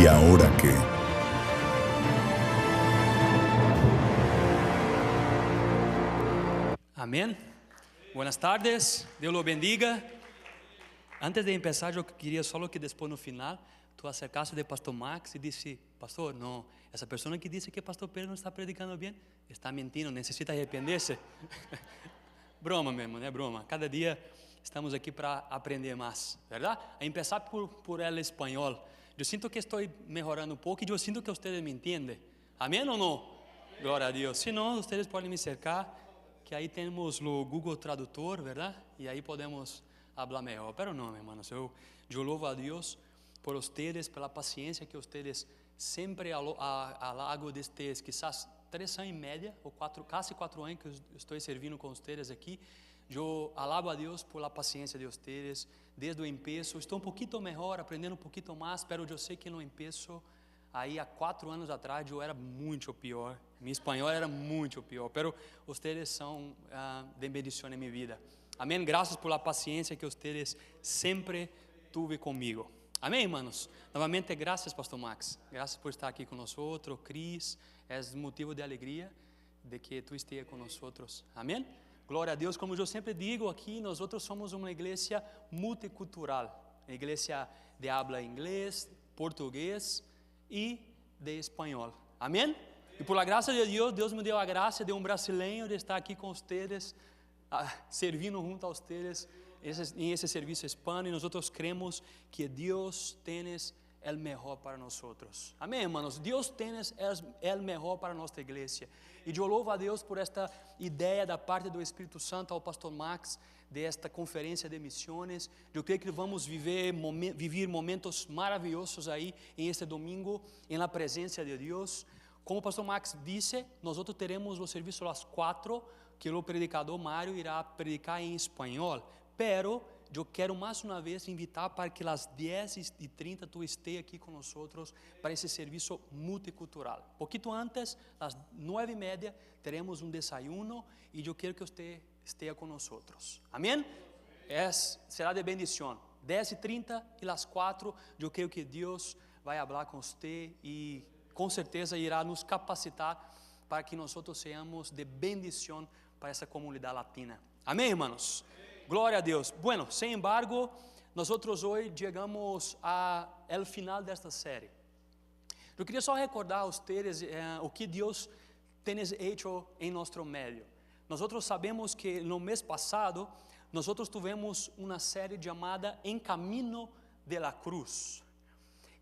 ¿Y ahora qué? Amém? Buenas tardes, Deus lo bendiga. Antes de começar, eu queria só que depois no final, tu acercasse de pastor Max e disse: pastor, não, essa pessoa que disse que pastor Pedro não está predicando bem, está mentindo, necessita arrepender-se. Broma mesmo, né? Broma. Cada dia estamos aqui para aprender mais, verdade? A começar por el espanhol. Eu sinto que estou melhorando um pouco e eu sinto que vocês me entendem. Amém ou não? Glória a Deus. Se não, vocês podem me cercar, que aí temos o Google Tradutor, verdade? E aí podemos falar melhor. Pero não, hermanos, eu louvo a Deus por vocês, pela paciência que vocês sempre ao longo destes, quizás 3 anos e meio, ou quase 4 anos que eu estou servindo com vocês aqui. Eu alabo a Deus por la paciência de vocês, desde o empeço. Estou um pouquinho melhor, aprendendo um pouquinho mais, pero eu sei que no empeço, aí há 4 anos atrás, eu era muito pior. Meu espanhol era muito pior, pero vocês são de bendição em minha vida. Amém? Graças por la paciência que vocês sempre tuve comigo. Amém, irmãos? Novamente, graças, pastor Max. Graças por estar aqui conosco, Cris. É motivo de alegria de que tu esteja conosco. Amém? Glória a Deus. Como eu sempre digo aqui, nós somos uma igreja multicultural. Uma igreja de habla inglês, português e de espanhol. Amém? E por la graça de Deus, Deus me deu a graça de um brasileiro de estar aqui com vocês, servindo junto a vocês em esse serviço hispano. E nós cremos que Deus tem o melhor para nós. Amém, irmãos? Deus tem o melhor para nossa igreja. E eu louvo a Deus por esta ideia da parte do Espírito Santo ao pastor Max, desta conferência de missões. Eu creio que vamos viver momentos maravilhosos aí em este domingo, em la presença de Deus. Como o pastor Max disse, nós teremos o serviço às 4, que o predicador Mário irá predicar em espanhol. Pero eu quero mais uma vez invitar para que às 10h30 tu esteja aqui conosco para esse serviço multicultural. Pouquinho antes, às 9h30, teremos um desayuno e eu quero que você esteja conosco. Amém? Será de bendição. 10h30 e às 4, eu quero que Deus vai falar com você e com certeza irá nos capacitar para que nós sejamos de bendição para essa comunidade latina. Amém, irmãos? Glória a Deus. Bueno, sem embargo, nós hoje chegamos ao final desta série. Eu queria só recordar a vocês o que Deus tem feito em nosso meio. Nós sabemos que no mês passado, nós tivemos uma série chamada En Camino de la Cruz.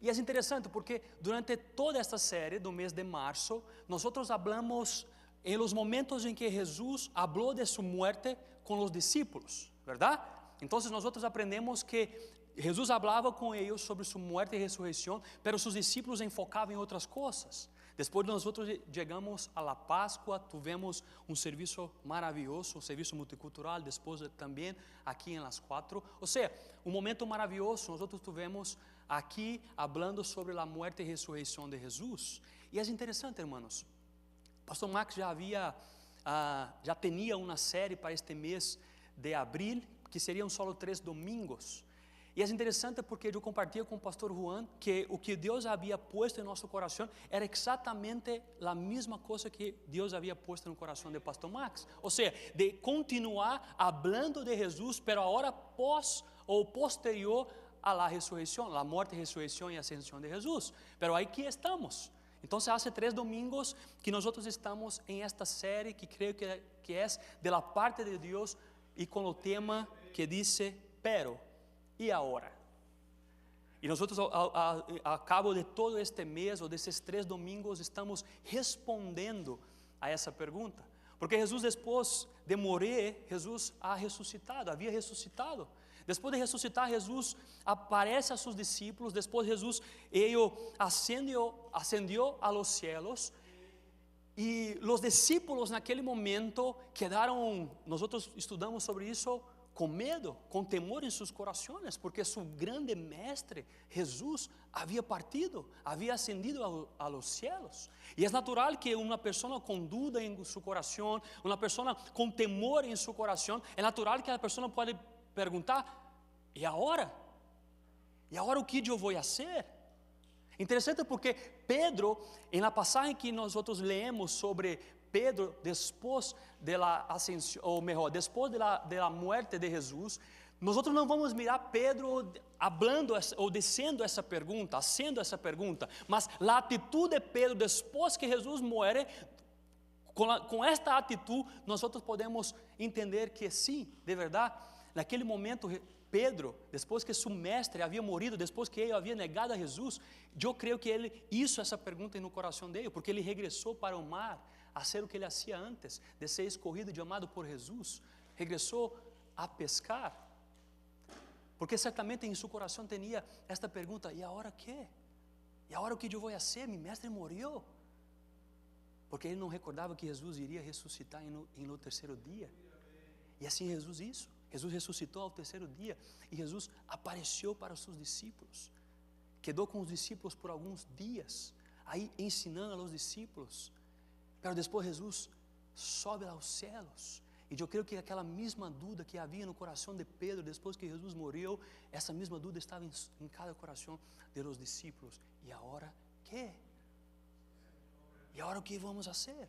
E é interessante porque durante toda esta série do mês de março, nós falamos em los momentos em que Jesus falou de sua muerte com os discípulos, verdade? Então nós aprendemos que Jesus falava com eles sobre sua muerte e ressurreição, mas seus discípulos enfocavam em outras coisas. Depois nós chegamos a la Páscoa, tivemos um serviço maravilhoso, um serviço multicultural, depois também aqui em las 4. Ou seja, um momento maravilhoso, nós tivemos aqui falando sobre a muerte e ressurreição de Jesus. E é interessante, irmãos, pastor Max já tinha uma série para este mês de abril, que seriam só 3 domingos. E é interessante porque eu compartilho com o pastor Juan que o que Deus havia posto em nosso coração era exatamente a mesma coisa que Deus havia posto no coração do pastor Max. Ou seja, de continuar falando de Jesus, pero agora posterior a la ressurreição, a morte, ressurreição e ascensão de Jesus. Pero aí que estamos. Então, há 3 domingos que nós estamos em esta série que creio que é de la parte de Deus e com o tema que diz, pero, e agora? E nós, a cabo de todo este mês, ou desses 3 domingos, estamos respondendo a essa pergunta. Porque Jesus, depois de morrer, Jesus havia ressuscitado. Depois de ressuscitar, Jesus aparece a seus discípulos. Depois Jesus ascendió a los cielos. E os discípulos naquele momento quedaram, nós estudamos sobre isso, com medo, com temor em seus corações, porque seu grande mestre, Jesus, havia partido, havia ascendido a los cielos. E é natural que uma pessoa com dúvida em seu coração, uma pessoa com temor em seu coração, é natural que a pessoa pode perguntar: e agora? E agora o que eu vou fazer? Interessante porque Pedro, em la passagem que nós outros leemos sobre Pedro depois da ascensão, ou melhor, depois da muerte de Jesus, nós outros não vamos mirar Pedro hablando ou dizendo essa pergunta, fazendo essa pergunta, mas a atitude de Pedro depois que Jesus muere, com esta atitude, nós outros podemos entender que sim, de verdade, naquele momento Pedro, depois que seu mestre havia morrido, depois que ele havia negado a Jesus, eu creio que ele hizo essa pergunta no coração dele, porque ele regressou para o mar, a ser o que ele hacía antes, de ser escorrido e amado por Jesus, regressou a pescar, porque certamente em seu coração tinha esta pergunta: e agora quê? E agora o que eu vou fazer? Meu mestre morreu. Porque ele não recordava que Jesus iria ressuscitar no terceiro dia. E assim Jesus isso. Jesus ressuscitou ao terceiro dia. E Jesus apareceu para os seus discípulos. Quedou com os discípulos por alguns dias, aí ensinando aos discípulos. Mas depois Jesus sobe aos céus. E eu creio que aquela mesma dúvida que havia no coração de Pedro depois que Jesus morreu, essa mesma dúvida estava em cada coração dos discípulos. E agora quê? E agora o que vamos fazer?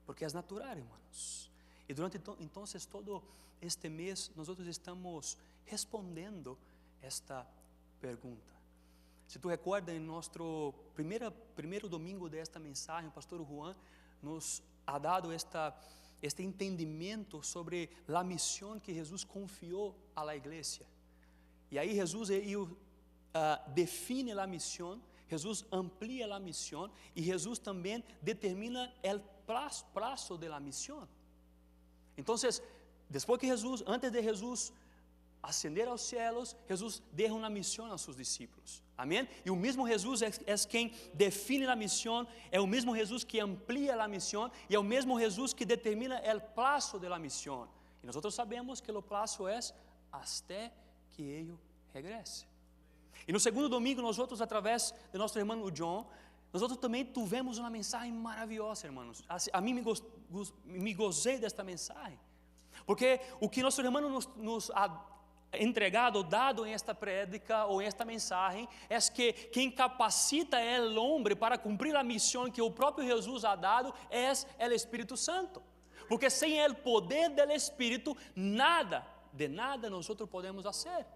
Porque é natural, irmãos. E durante então todo este mês nós outros estamos respondendo esta pergunta. Se tu recorda, em nosso primeiro domingo desta mensagem, o pastor Juan nos ha dado este entendimento sobre a missão que Jesus confiou à igreja. E aí Jesus define a missão, Jesus amplia a missão e Jesus também determina o prazo de la missão. Então, depois que antes de Jesus ascender aos céus, Jesus deixa uma missão aos seus discípulos. Amém? E o mesmo Jesus é quem define a missão, é o mesmo Jesus que amplia a missão e é o mesmo Jesus que determina o prazo de la missão. E nós sabemos que o prazo é até que ele regresse. E no segundo domingo, nós outros, através de nosso irmão John, nós outros também tivemos uma mensagem maravilhosa, irmãos. A mim me gozei desta mensagem, porque o que nosso irmão nos ha entregado, dado em esta prédica ou em esta mensagem, é que quem capacita o homem para cumprir a missão que o próprio Jesus ha dado é o Espírito Santo, porque sem o poder do Espírito, de nada nós outros podemos fazer.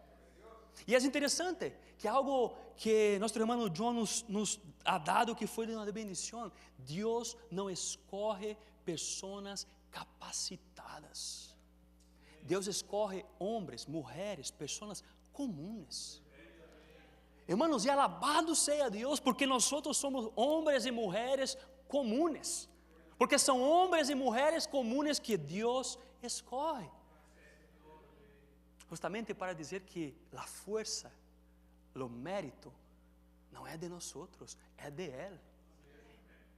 E é interessante que algo que nosso irmão John nos ha dado, que foi de uma bendição: Deus não escolhe pessoas capacitadas. Deus escolhe homens, mulheres, pessoas comuns. Hermanos, e alabado seja Deus, porque nós somos homens e mulheres comuns. Porque são homens e mulheres comuns que Deus escolhe. Justamente para dizer que a força, o mérito, não é de nós outros, é de Ele.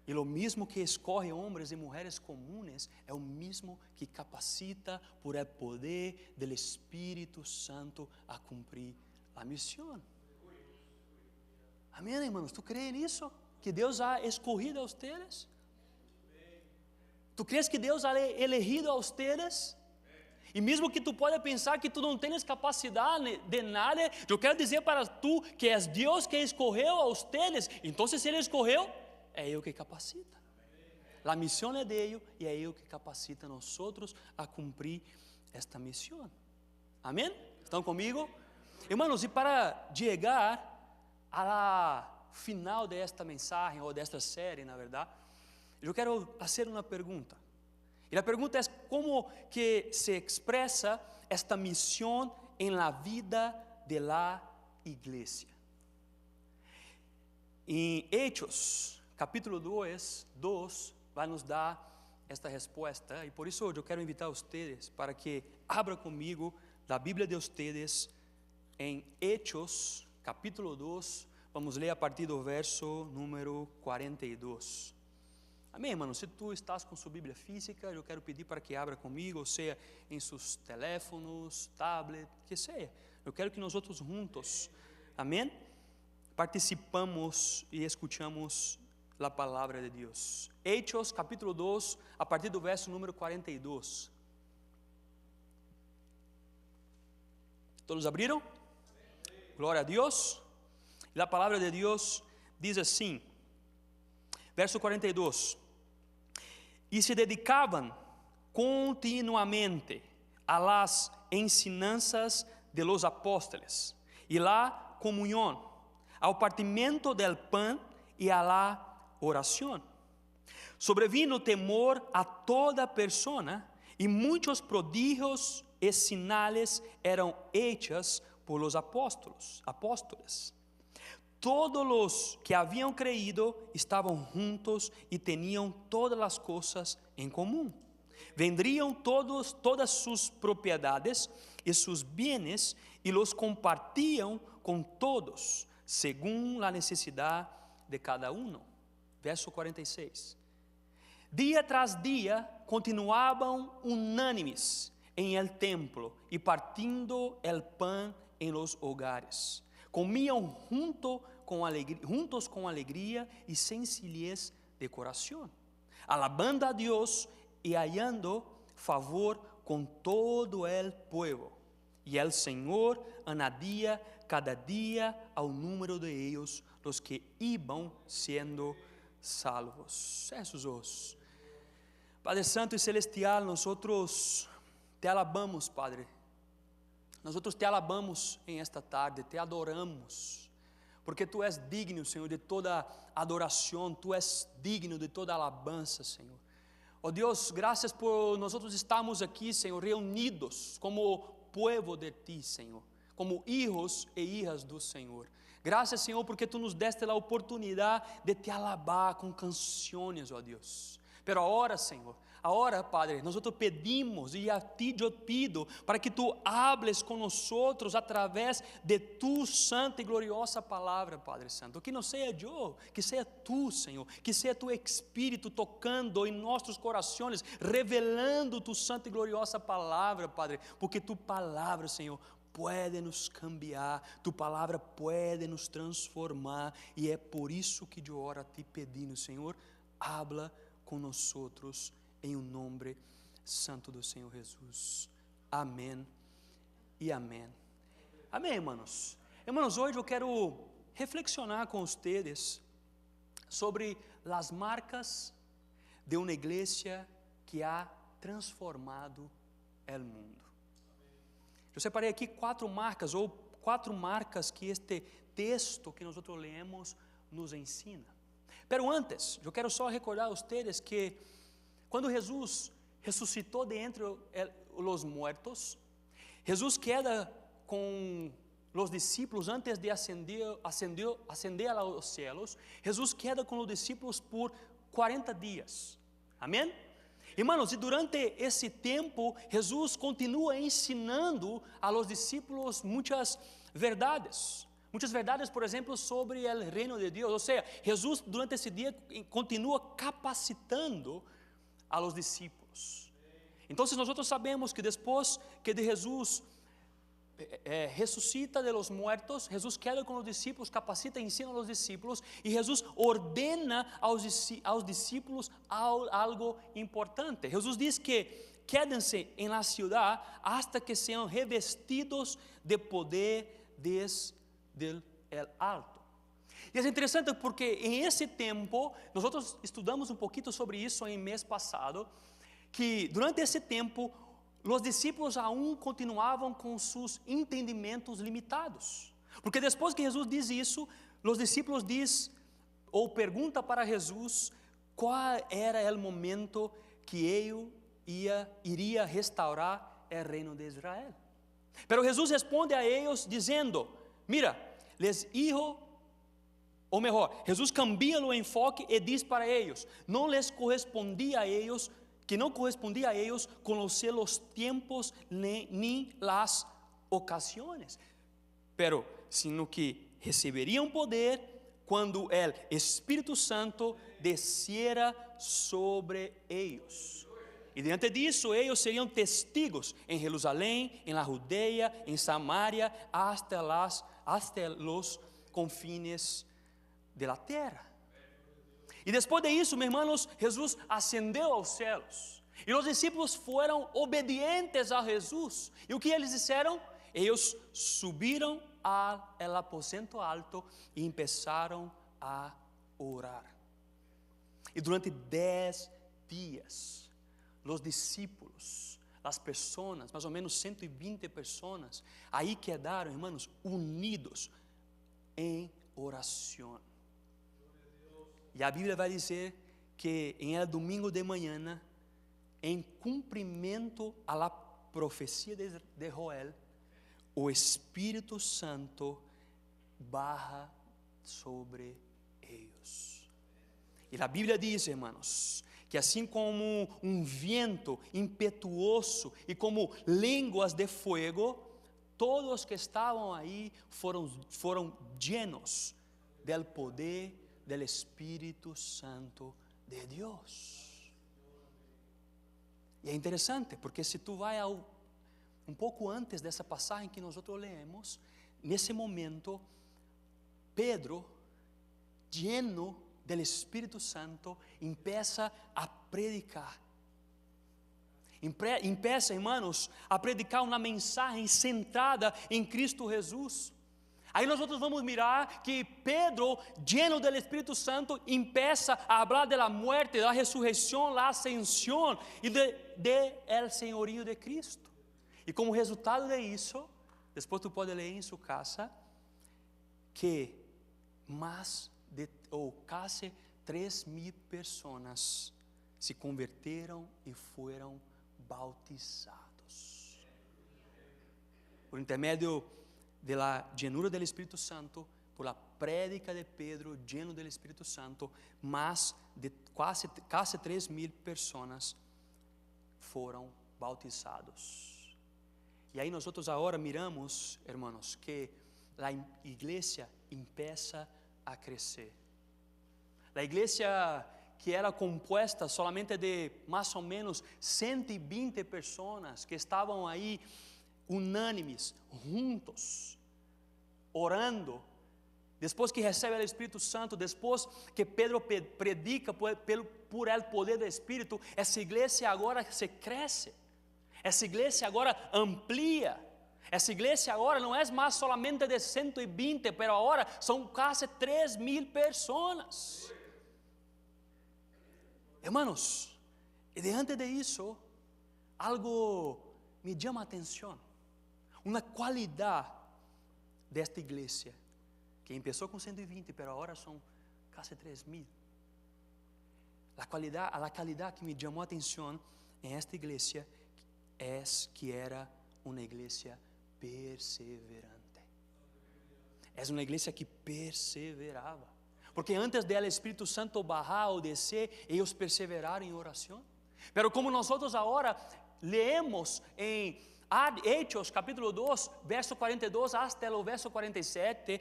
E o mesmo que escolhe homens e mulheres comuns é o mesmo que capacita por el poder do Espírito Santo a cumprir a missão. Amém, irmãos? ¿Tu crees nisso? Que Deus ha escolhido a ustedes? ¿Tu crees que Deus ha elegido a ustedes? E mesmo que tu pode pensar que tu não tens capacidade de nada, eu quero dizer para tu que é Deus que escolheu a ustedes. Então, se Ele escolheu, é Ele que capacita. A missão é dele e é Ele que capacita nós outros a cumprir esta missão. Amém? Estão comigo? Irmãos, e para chegar ao final desta mensagem, ou desta série, na verdade, eu quero fazer uma pergunta. E a pergunta é: como que se expressa esta missão em la vida de la igreja? Em Hechos, capítulo 2, vai nos dar esta resposta. E por isso eu quero invitar a vocês para que abram comigo a Bíblia de vocês em Hechos, capítulo 2. Vamos ler a partir do verso número 42. Amém, irmão? Se tu estás com sua Bíblia física, eu quero pedir para que abra comigo, ou seja, em seus teléfonos, tablet, que seja. Eu quero que nós outros juntos, amém, participamos e escutamos a palavra de Deus. Hechos, capítulo 2, a partir do verso número 42. Todos abriram? Glória a Deus. E a palavra de Deus diz assim, verso 42: e se dedicavam continuamente a las ensinanças de los apóstoles y la comunión, ao partimento del pan y a la oración. Sobrevino temor a toda persona, y muchos prodigios y señales eran hechas por los apóstoles. Todos los que habían creído estaban juntos y tenían todas las cosas en común. Vendrían todas sus propiedades y sus bienes y los compartían con todos, según la necesidad de cada uno. Verso 46. Día tras día continuaban unánimes en el templo y partiendo el pan en los hogares. Comían juntos con alegría y sencillez de corazón, alabando a Dios y hallando favor con todo el pueblo. Y el Señor añadía cada día al número de ellos los que iban siendo salvos. Jesús. Padre Santo y Celestial, nosotros te alabamos, Padre. Nosotros te alabamos en esta tarde, te adoramos, porque tu és digno, Senhor, de toda adoração, tu és digno de toda alabança, Senhor. Oh Deus, graças por nosotros estarmos aqui, Senhor, reunidos como povo de ti, Senhor, como hijos e hijas do Senhor. Graças, Senhor, porque tu nos deste a oportunidade de te alabar com canções, ó Deus. Pero agora, Senhor, agora, Padre, nós pedimos e a ti eu pido para que tu hables com nós através de tu santa e gloriosa palavra, Padre Santo. Que não seja eu, que seja tu, Senhor, que seja tu Espírito tocando em nossos corações, revelando tu santa e gloriosa palavra, Padre, porque tu palavra, Senhor, pode nos cambiar, tu palavra pode nos transformar, e é por isso que eu oro a ti pedindo, Senhor, habla conosco em o nome santo do Senhor Jesus. Amém e amém. Amém, irmãos. Irmãos, hoje eu quero reflexionar com vocês sobre as marcas de uma igreja que ha transformado o mundo. Eu separei aqui 4 marcas, ou 4 marcas que este texto que nós lemos nos ensina. Pero antes, eu quero só recordar a vocês que quando Jesus ressuscitou de entre os mortos, Jesus queda com os discípulos antes de ascender aos céus. Jesus queda com os discípulos por 40 dias. Amém? Irmãos, e durante esse tempo, Jesus continua ensinando a los discípulos muitas verdades. Muitas verdades, por exemplo, sobre o reino de Deus. Ou seja, Jesus durante esse dia continua capacitando a los discípulos. Então, nós sabemos que depois que de Jesus ressuscita de los muertos, Jesus queda com os discípulos, capacita e ensina a los discípulos, e Jesus ordena aos discípulos algo importante. Jesus diz que quédense em la ciudad hasta que sejam revestidos de poder desde el alto. E é interessante porque em esse tempo, nós estudamos um pouquinho sobre isso em mês passado, que durante esse tempo, os discípulos aún continuavam com seus entendimentos limitados. Porque depois que Jesus diz isso, os discípulos perguntam para Jesus qual era o momento que ele iria restaurar o reino de Israel. Pero Jesus responde a eles dizendo: mira, les dijo, ou melhor, Jesus cambia o enfoque e diz para eles: não les correspondia a eles, que não correspondia a eles conhecer os tempos nem las ocasiões, pero sino que receberiam poder quando o Espírito Santo desciera sobre eles. E diante disso, eles seriam testigos em Jerusalém, em la Judeia, em Samaria, hasta los confines de la terra. E depois disso, meus irmãos, Jesus ascendeu aos céus. E os discípulos foram obedientes a Jesus. E o que eles disseram? Eles subiram ao aposento alto e começaram a orar. E durante 10 dias, os discípulos, as pessoas, mais ou menos 120 pessoas, aí quedaram, irmãos, unidos em oração. E a Bíblia vai dizer que em el domingo de manhã, em cumprimento a la profecia de Joel, o Espírito Santo baja sobre eles. E a Bíblia diz, irmãos, que assim como um vento impetuoso e como línguas de fogo, todos que estavam aí foram llenos del poder del Espírito Santo de Deus. E é interessante, porque se tu vai um pouco antes dessa passagem que nós lemos, nesse momento, Pedro, lleno del Espírito Santo, empieza a predicar. Empieza, irmãos, a predicar uma mensagem centrada em Cristo Jesus. Aí nós vamos mirar que Pedro, lleno del Espírito Santo, empieza a falar da muerte, da ressurreição, da ascensão e de el senhorio de Cristo. E como resultado de isso, depois tu pode ler em sua casa, que quase 3.000 pessoas se converteram e foram bautizados. Por intermédio de la llenura del Espírito Santo, por la prédica de Pedro, lleno del Espírito Santo, mais de quase 3.000 pessoas foram bautizados. E aí nós agora miramos, hermanos, que a igreja empieza a crescer. A igreja que era compuesta solamente de mais ou menos 120 pessoas que estavam aí unânimes, juntos, orando, depois que recebe o Espírito Santo, depois que Pedro predica por el poder do Espírito, essa igreja agora se cresce, essa igreja agora amplia. Essa igreja agora não é mais solamente de 120, mas agora são quase 3.000 pessoas. Hermanos, e diante de isso, algo me chama a atenção. Uma qualidade desta igreja, que começou com 120, mas agora são quase 3.000. A qualidade que me chamou a atenção em esta igreja é que era uma igreja perseverante. É uma igreja que perseverava. Porque antes dela o Espírito Santo bajar ou descer, eles perseveraram em oração. Pero como nós agora leemos em Hechos capítulo 2, verso 42 hasta o verso 47,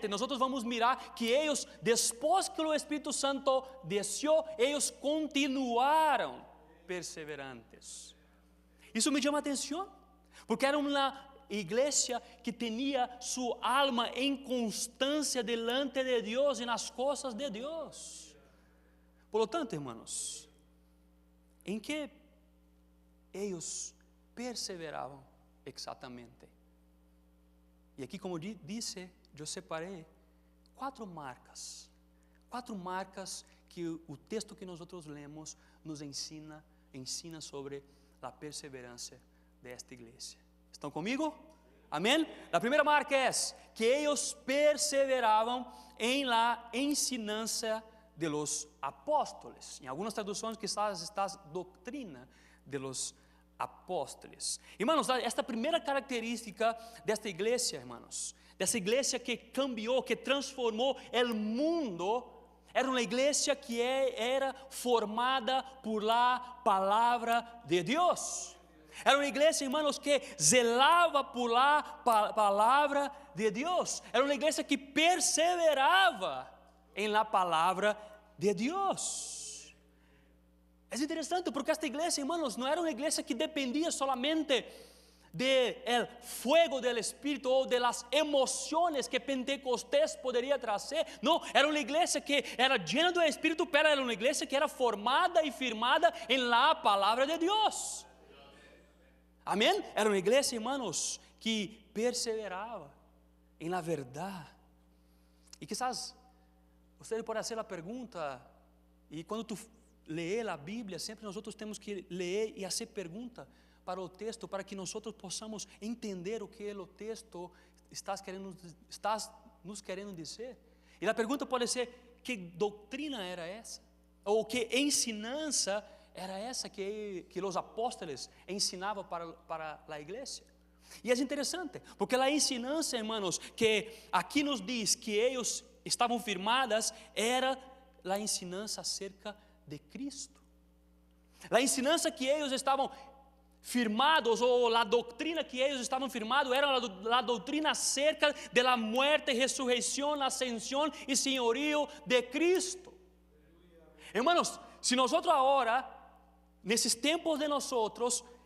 nós vamos mirar que eles, depois que o Espírito Santo desceu, eles continuaram perseverantes. Isso me chama a atenção, porque era uma igreja que tinha sua alma em constância delante de Deus e nas coisas de Deus. Por lo tanto, irmãos, em que eles perseveravam exatamente? E aqui, como disse, eu separei 4 marcas que o texto que nós lemos nos ensina sobre a perseverança desta igreja. Estão comigo? Amém? A primeira marca é que eles perseveravam em la ensinança de los apóstoles. Em algumas traduções quizás está doutrina de los apóstoles. Irmãos, esta primeira característica desta igreja, irmãos, dessa igreja que cambiou, que transformou o mundo, era uma igreja que era formada por la palavra de Deus. Era uma igreja, irmãos, que zelava por la palavra de Deus. Era uma igreja que perseverava em la palavra de Deus. É interessante porque esta igreja, irmãos, não era uma igreja que dependia solamente del fuego del Espírito ou de las emociones que Pentecostés poderia trazer. Não, era uma igreja que era llena do Espírito, pero era uma igreja que era formada e firmada em la palavra de Deus. Amém? Era uma igreja, irmãos, que perseverava em la verdade. E quizás Você pode fazer a pergunta, e quando tu lê a Bíblia, sempre nós outros temos que ler e fazer pergunta para o texto, para que nós outros possamos entender o que o texto está nos querendo dizer. E a pergunta pode ser: que doutrina era essa? Ou que ensinança era essa que os apóstolos ensinavam para a igreja? E é interessante, porque a ensinança, irmãos, que aqui nos diz que eles estavam firmadas, era a ensinança acerca de Cristo. A ensinança que eles estavam firmados, ou a doutrina que eles estavam firmados, era a doutrina acerca da muerte, ressurreição, ascensão e senhorio de Cristo. Irmãos, se nós agora, nesses tempos de nós,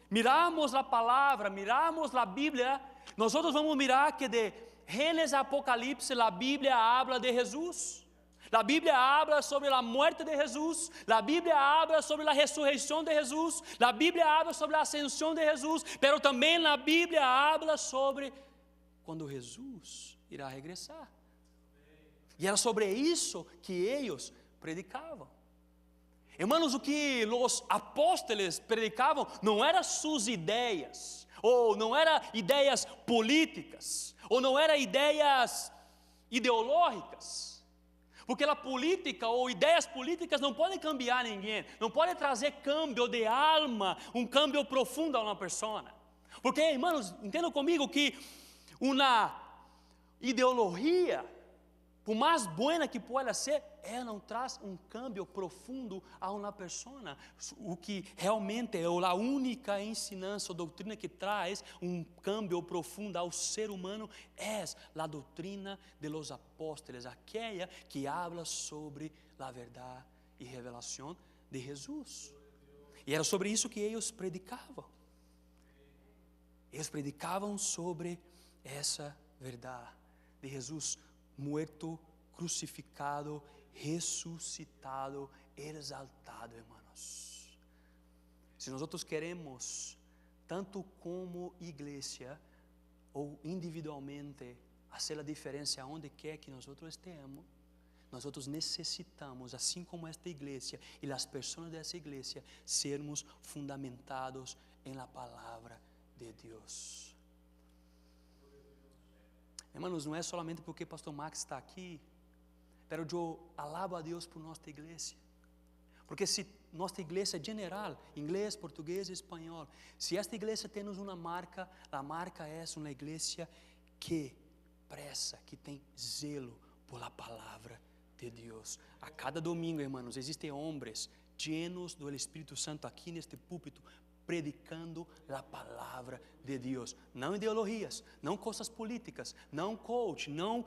miramos a palavra, miramos a Bíblia, nós vamos mirar que de Gênesis a Apocalipse, a Bíblia habla de Jesus. A Bíblia habla sobre a morte de Jesus, a Bíblia habla sobre a ressurreição de Jesus, a Bíblia habla sobre a ascensão de Jesus, mas também a Bíblia habla sobre quando Jesus irá regressar. E era sobre isso que eles predicavam. Irmãos, o que os apóstolos predicavam não eram suas ideias, ou não eram ideias políticas, ou não eram ideias ideológicas. Porque a política ou ideias políticas não podem cambiar ninguém, não podem trazer câmbio de alma, câmbio profundo a uma pessoa. Porque, irmãos, entendam comigo que uma ideologia, por mais boa que possa ser, ela não traz câmbio profundo a uma pessoa. O que realmente é a única ensinança ou doutrina que traz câmbio profundo ao ser humano é a doutrina de los apóstolos, aquela que habla sobre a verdade e revelação de Jesus. E era sobre isso que eles predicavam. Eles predicavam sobre essa verdade de Jesus muerto, crucificado, ressuscitado, exaltado, irmãos. Se nós outros queremos, tanto como igreja ou individualmente, fazer a diferença aonde quer que nós outros estejamos, nós outros necessitamos, assim como esta igreja e as pessoas dessa igreja, sermos fundamentados em la palavra de Deus. Irmãos, não é solamente porque pastor Max está aqui, mas eu alabo a Deus por nossa igreja. Porque se nossa igreja general, inglês, português e espanhol, se esta igreja tem uma marca, a marca é uma igreja que pressa, que tem zelo por la palavra de Deus. A cada domingo, irmãos, existem homens llenos do Espírito Santo aqui neste púlpito, predicando a palavra de Deus, não ideologias, não coisas políticas, não coach, não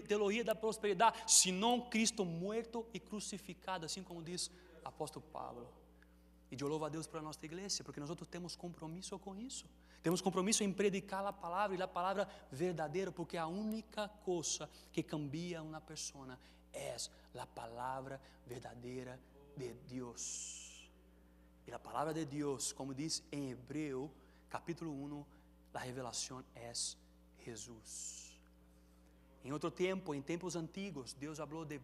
teologia da prosperidade, senão Cristo morto e crucificado, assim como diz apóstolo Paulo. E eu louvo a Deus pela nossa igreja, porque nós outros temos compromisso com isso. Temos compromisso em predicar a palavra, e a palavra verdadeira, porque a única coisa que cambia uma pessoa é a palavra verdadeira de Deus. E a palavra de Deus, como diz em Hebreu, capítulo 1, a revelação é Jesus. Em outro tempo, em tempos antigos, Deus falou de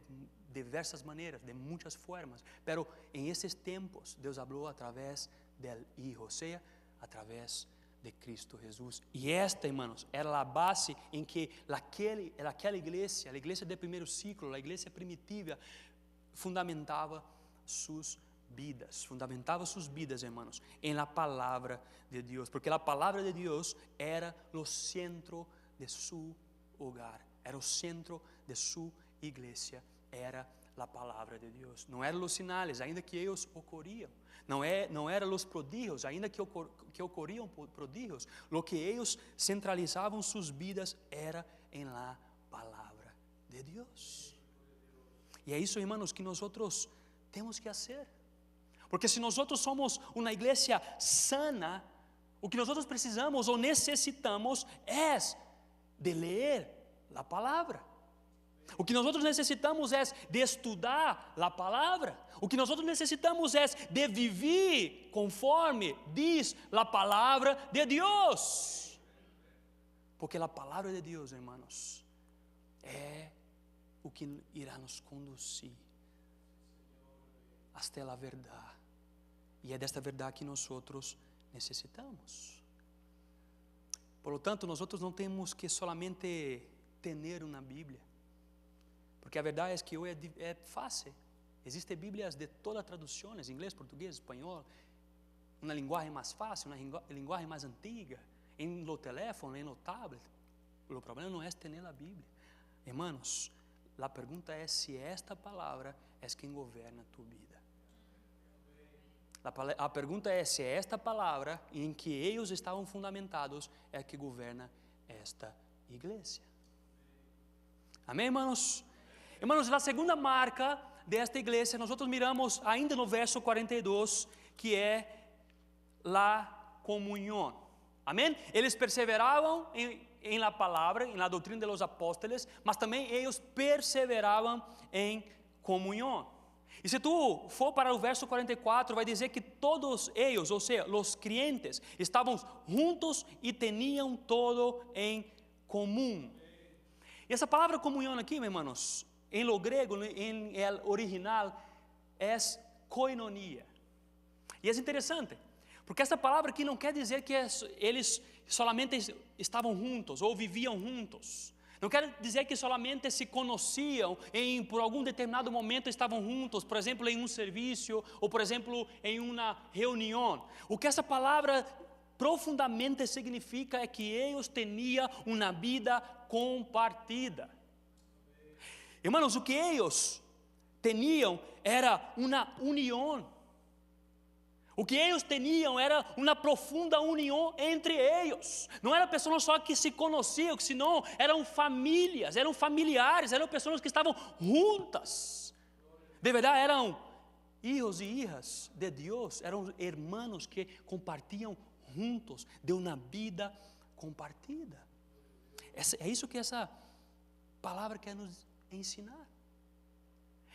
diversas maneiras, de muitas formas, pero em esses tempos, Deus falou através do Hijo, ou seja, através de Cristo Jesus. E esta, irmãos, era a base em que aquela igreja, a igreja do primeiro ciclo, a igreja primitiva, fundamentava suas vidas, irmãos, em la palavra de Deus, porque a palavra de Deus era o centro de seu hogar, era o centro de sua igreja, era a palavra de Deus. Não eram os sinais, ainda que eles ocorriam, não eram os prodígios, ainda que ocorriam prodígios, o que eles centralizavam suas vidas era em la palavra de Deus. E é isso, irmãos, que nós outros temos que fazer. Porque se nós outros somos uma igreja sana, o que nós outros precisamos ou necessitamos é de ler a palavra. O que nós outros necessitamos é de estudar a palavra. O que nós outros necessitamos é de viver conforme diz a palavra de Deus. Porque a palavra de Deus, irmãos, é o que irá nos conduzir até a verdade. E é desta verdade que nós necessitamos. Por lo tanto, nós não temos que solamente ter uma Bíblia, porque a verdade é que hoje é fácil. Existem Bíblias de todas as traduções, inglês, português, espanhol, uma linguagem mais fácil, uma linguagem mais antiga, em lo teléfono, em lo tablet. O problema não é ter a Bíblia. Hermanos, a pergunta é se esta palavra é quem governa a tua vida. A pergunta é se esta palavra em que eles estavam fundamentados é que governa esta igreja. Amém, irmãos? Irmãos, a segunda marca desta igreja, nós miramos ainda no verso 42, que é a comunhão. Amém? Eles perseveravam em la palavra, em la doutrina de los apóstoles, mas também eles perseveravam em comunhão. E se tu for para o verso 44, vai dizer que todos eles, ou seja, os crentes, estavam juntos e tinham todo em comum. E essa palavra comunhão aqui, meus irmãos, em lo grego, em el original, é koinonia. E é interessante, porque essa palavra aqui não quer dizer que eles solamente estavam juntos ou viviam juntos. Não quer dizer que solamente se conheciam por algum determinado momento estavam juntos, por exemplo, em um serviço ou, por exemplo, em uma reunião. O que essa palavra profundamente significa é que eles tinham uma vida compartida. Irmãos, o que eles tinham era uma união. O que eles tinham era uma profunda união entre eles. Não eram pessoas só que se conheciam, senão eram famílias, eram familiares, eram pessoas que estavam juntas. De verdade, eram filhos e filhas de Deus, eram irmãos que compartilham juntos de uma vida compartida. É isso que essa palavra quer nos ensinar.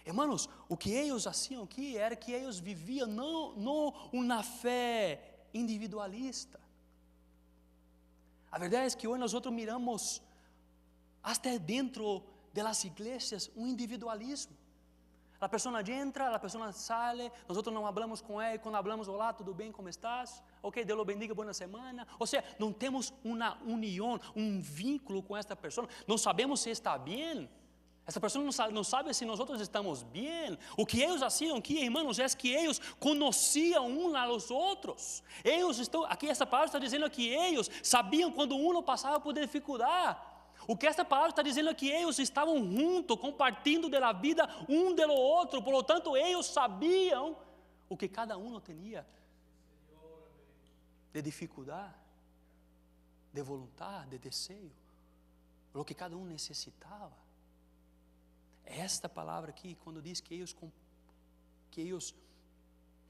Irmãos, o que eles faziam aqui era que eles viviam não uma fé individualista. A verdade é que hoje nós miramos até dentro das igrejas um individualismo. A pessoa entra, a pessoa sai, nós não falamos com ela, quando falamos, olá, tudo bem, como estás? Ok, Deus o bendiga, boa semana. Ou seja, não temos uma união, um vínculo com esta pessoa, não sabemos se está bem. Essa pessoa não sabe se nós estamos bem. O que eles faziam aqui, irmãos, é que eles conheciam uns aos outros. Aqui essa palavra está dizendo que eles sabiam quando um passava por dificuldade. O que essa palavra está dizendo é que eles estavam juntos, compartilhando da vida um do outro. Por lo tanto, eles sabiam o que cada um tinha de dificuldade, de vontade, de desejo, o que cada um necessitava. Esta palavra aqui, quando diz que eles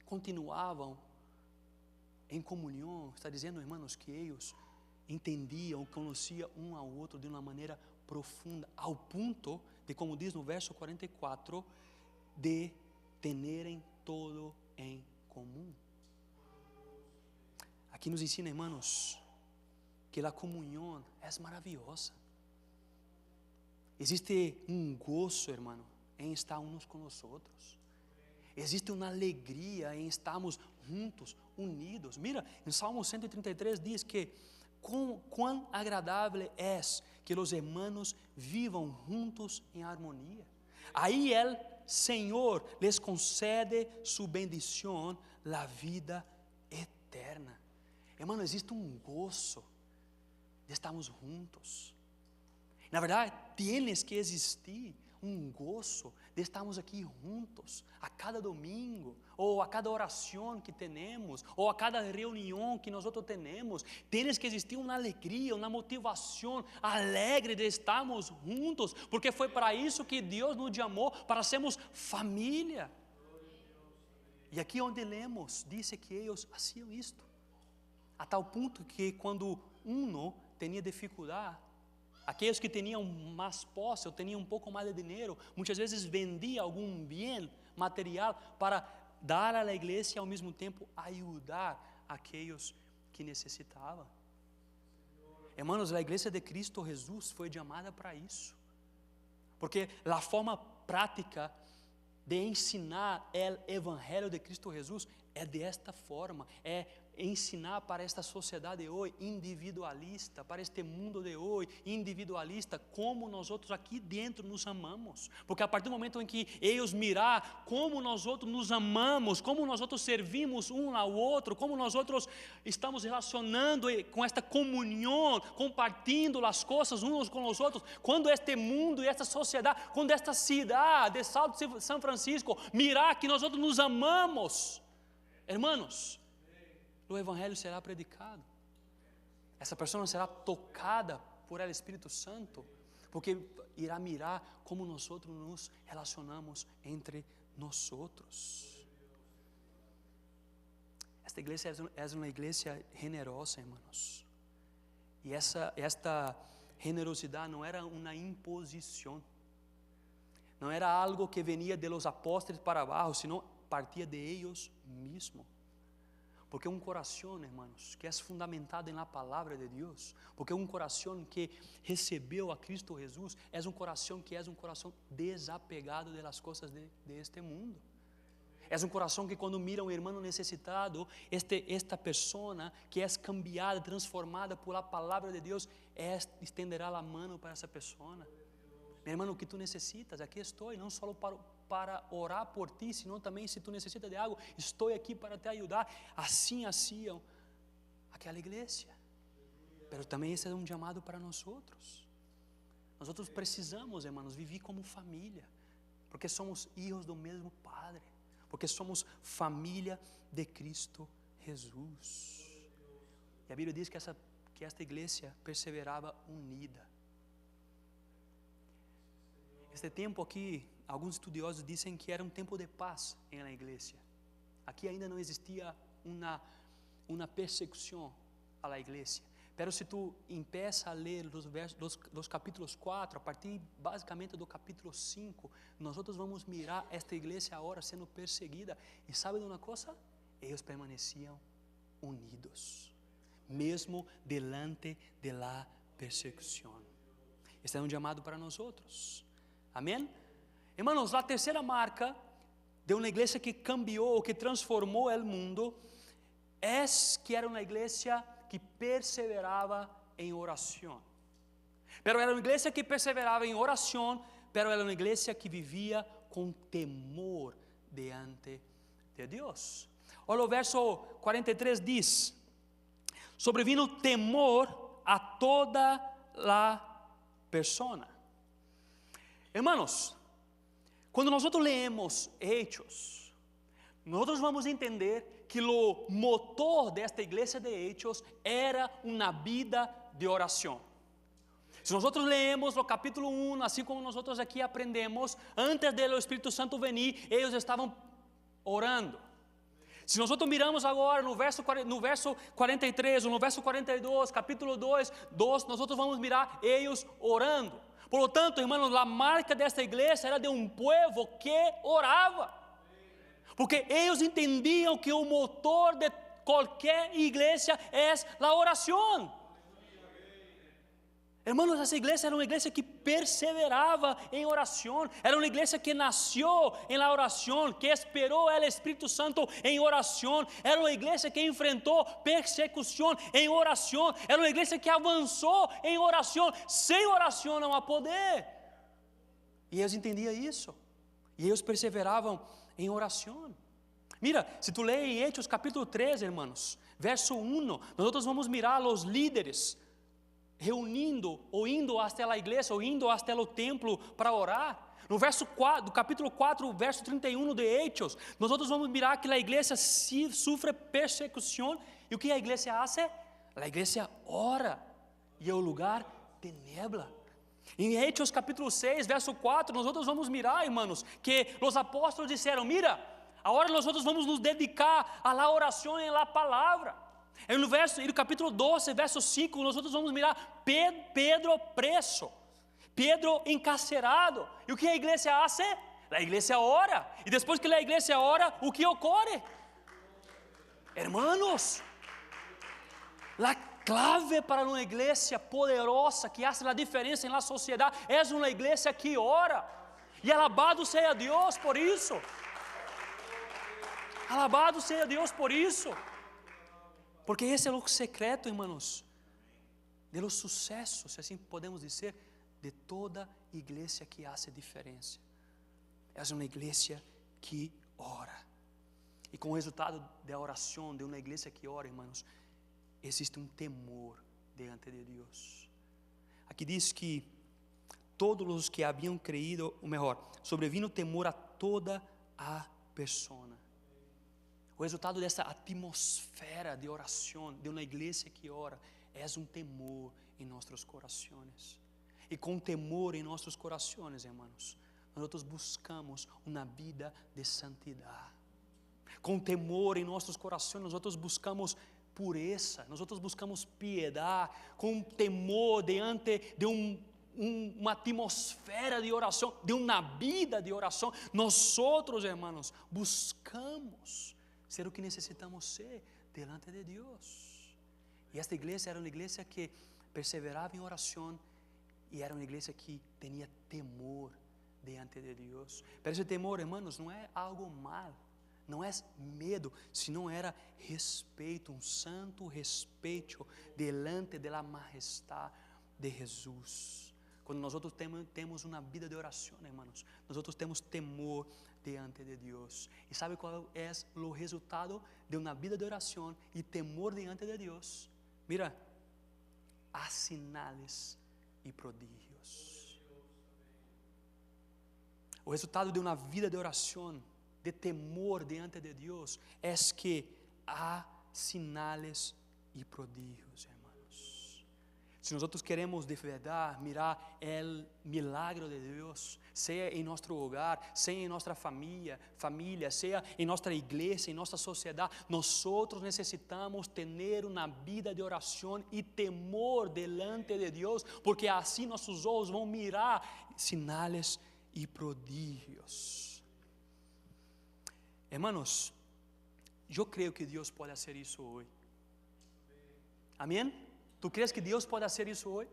continuavam em comunhão, está dizendo, irmãos, que eles entendiam, conheciam um ao outro de uma maneira profunda, ao ponto de, como diz no verso 44, de terem todo em comum. Aqui nos ensina, irmãos, que a comunhão é maravilhosa. Existe um gozo, irmão, em estar uns com os outros. Existe uma alegria em estarmos juntos, unidos. Mira, em Salmo 133 diz que quão agradável é que os irmãos vivam juntos em harmonia. Aí o Senhor les concede su bendição, la vida eterna. Irmão, existe um gozo de estarmos juntos. Na verdade, tienes que existir um gozo de estarmos aqui juntos, a cada domingo, ou a cada oração que temos, ou a cada reunião que nós temos. Tienes que existir uma alegria, uma motivação alegre de estarmos juntos, porque foi para isso que Deus nos chamou, para sermos família. E aqui onde lemos, diz que eles faziam isto, a tal ponto que quando um tinha dificuldade, aqueles que tinham mais posse, ou tinham um pouco mais de dinheiro, muitas vezes vendia algum bem material para dar à igreja e ao mesmo tempo ajudar aqueles que necessitavam. Irmãos, a igreja de Cristo Jesus foi chamada para isso, Porque a forma prática de ensinar o Evangelho de Cristo Jesus é desta forma, é ensinar para esta sociedade de hoje individualista, para este mundo de hoje individualista, como nós outros aqui dentro nos amamos. Porque a partir do momento em que eles mirar como nós outros nos amamos, como nós outros servimos um ao outro, como nós outros estamos relacionando com esta comunhão, compartilhando as coisas uns com os outros, quando este mundo e esta sociedade, quando esta cidade de Salto de São Francisco mirar que nós outros nos amamos, hermanos, o Evangelho será predicado. Essa pessoa será tocada por el Espírito Santo, porque irá mirar como nós outros nos relacionamos entre nós outros. Esta igreja é uma igreja generosa, irmãos. E esta generosidade não era uma imposição, não era algo que venia de los apóstolos para abaixo, sino partia de eles mesmos. Porque um coração, hermanos, que é fundamentado na palavra de Deus, porque um coração que recebeu a Cristo Jesus, é um coração que é um coração desapegado das coisas de este mundo. É um coração que quando mira um irmão necessitado, esta pessoa que é cambiada, transformada por a palavra de Deus, estenderá a mão para essa pessoa. Meu irmão, o que tu necessitas, aqui estou, não só para orar por ti, senão também se tu necessitas de algo, estou aqui para te ajudar. Assim hacían aquela igreja. Mas também esse é um chamado para nós outros. Nós outros precisamos, irmãos, viver como família, porque somos filhos do mesmo Padre, porque somos família de Cristo Jesus. E a Bíblia diz que esta igreja perseverava unida. Este tempo aqui, alguns estudiosos dizem que era um tempo de paz na igreja. Aqui ainda não existia uma persecução à igreja. Pero se tu empieza a ler dos capítulos 4, a partir basicamente do capítulo 5, nós outros vamos mirar esta igreja agora sendo perseguida. E sabe de uma coisa? Eles permaneciam unidos, mesmo delante de la persecução. Este é um chamado para nós outros. Amém? Irmãos, a terceira marca de uma igreja que cambiou, que transformou o mundo, é que era uma igreja que perseverava em oração. Pero era uma igreja que perseverava em oração, pero era uma igreja que vivia com temor diante de Deus. Olha o verso 43 diz: sobrevino temor a toda a persona. Hermanos, quando nós lemos Hechos, nós vamos entender que o motor desta igreja de Hechos era uma vida de oração. Se nós lemos o capítulo 1, assim como nós aqui aprendemos, antes do Espírito Santo venir, eles estavam orando. Se nós miramos agora no verso 43 ou no verso 42, capítulo 2, nós vamos mirar eles orando. Por lo tanto, irmãos, a marca desta igreja era de um povo que orava, porque eles entendiam que o motor de qualquer igreja é a oração. Hermanos, essa igreja era uma igreja que perseverava em oração, era uma igreja que nasceu em la oração, que esperou o Espírito Santo em oração, era uma igreja que enfrentou persecução em oração, era uma igreja que avançou em oração. Sem oração não há poder. E eles entendiam isso, e eles perseveravam em oração. Mira, se tu lê em Hechos capítulo 13, hermanos, verso 1, nós vamos mirar os líderes reunindo, ou indo até a igreja, ou indo até o templo para orar. No verso 4, do capítulo 4, verso 31 de Hechos, nós vamos mirar que a igreja sofre persecução. E o que a igreja faz? A igreja ora, e é o lugar tenebra. Em Hechos capítulo 6, verso 4, nós vamos mirar, irmãos, que os apóstolos disseram: mira, agora nós vamos nos dedicar a la oração e a la palavra. E no capítulo 12, verso 5, nós vamos mirar Pedro preso, Pedro encarcerado. E o que a igreja faz? A igreja ora. E depois que a igreja ora, o que ocorre? Hermanos, clave para uma igreja poderosa que hace a diferença na sociedade é uma igreja que ora. E alabado seja Deus por isso. Alabado seja Deus por isso. Porque esse é o secreto, irmãos, de los sucessos, se assim podemos dizer, de toda igreja que hace diferença. É uma igreja que ora. E com o resultado da oração de uma igreja que ora, irmãos, existe um temor diante de Deus. Aqui diz que todos os que haviam creído, ou melhor, sobrevino temor a toda a persona. O resultado dessa atmosfera de oração, de uma igreja que ora, é um temor em nossos corações. E com temor em nossos corações, irmãos, nós buscamos uma vida de santidade. Com temor em nossos corações, nós buscamos pureza, nós buscamos piedade, com temor diante de uma atmosfera de oração, de uma vida de oração. Nós, irmãos, buscamos ser o que necessitamos ser delante de Deus. E esta igreja era uma igreja que perseverava em oração e era uma igreja que tinha temor diante de Deus. Pero esse temor, irmãos, não é algo mal, não é medo, senão era respeito, um santo respeito delante da majestade de Jesus. Quando nós temos uma vida de oração, irmãos, nós temos temor diante de Deus. E sabe qual é o resultado de uma vida de oração e temor diante de Deus? Mira, há sinais e prodígios. O resultado de uma vida de oração, de temor diante de Deus, é que há sinais e prodígios, irmãos. Se nós queremos de verdade mirar o milagre de Deus, seja em nosso hogar, seja em nossa família, seja em nossa igreja, em nossa sociedade, nós necessitamos ter uma vida de oração e temor delante de Deus, porque assim nossos olhos vão mirar sinais e prodígios. Hermanos, eu creio que Deus pode fazer isso hoje. Amém? Tu crees que Deus pode fazer isso hoje?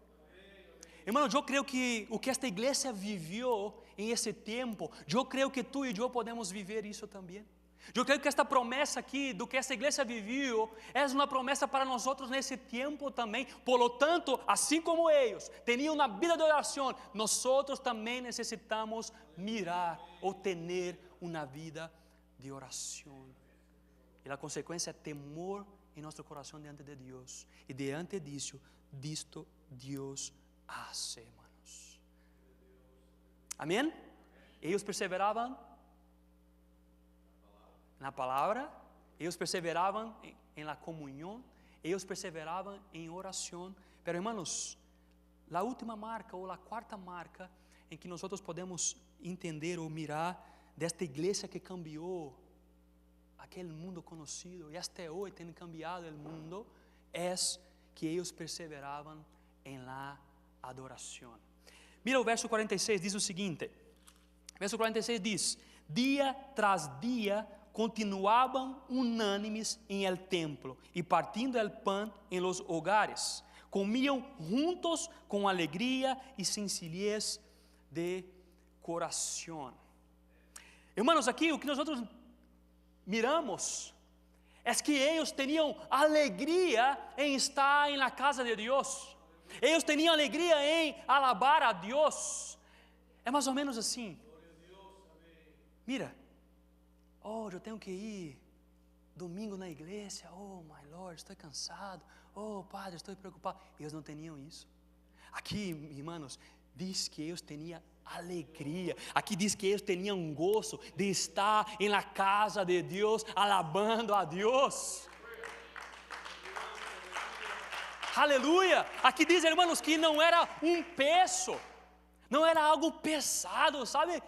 Hermanos, eu creio que o que esta igreja viveu em esse tempo, eu creio que tu e eu podemos viver isso também. Eu creio que esta promessa aqui, do que esta igreja viveu, é uma promessa para nós nesse tempo também. Por lo tanto, assim como eles tinham uma vida de oração, nós também necessitamos mirar ou ter uma vida de oração. E a consequência é temor em nosso coração diante de Deus. E diante disto Deus hace, hermanos. Amém? Eles perseveravam na palavra, eles perseveravam em la comunhão, eles perseveravam em oração. Pero, hermanos, a última marca ou a quarta marca em que nós podemos entender ou mirar desta igreja que cambiou aquele mundo conhecido e até hoje tem cambiado o mundo, é que eles perseveravam em la adoração. Mira o verso 46, diz o seguinte: verso 46 diz: dia tras dia continuavam unânimes em el templo e partindo el pan em los hogares, comiam juntos com alegria e sencillez de coração. Irmãos, aqui o que nós miramos é que eles tinham alegria em estar na casa de Deus. Eles tinham alegria em alabar a Deus. É mais ou menos assim. Mira, eu tenho que ir domingo na igreja. Oh, my Lord, estou cansado. Oh, Padre, estou preocupado. Eles não tinham isso. Aqui, irmãos, diz que eles tinham alegria. Aqui diz que eles tinham gozo de estar na casa de Deus, alabando a Deus. Aleluia! Aqui diz, irmãos, que não era um peso, não era algo pesado, sabe?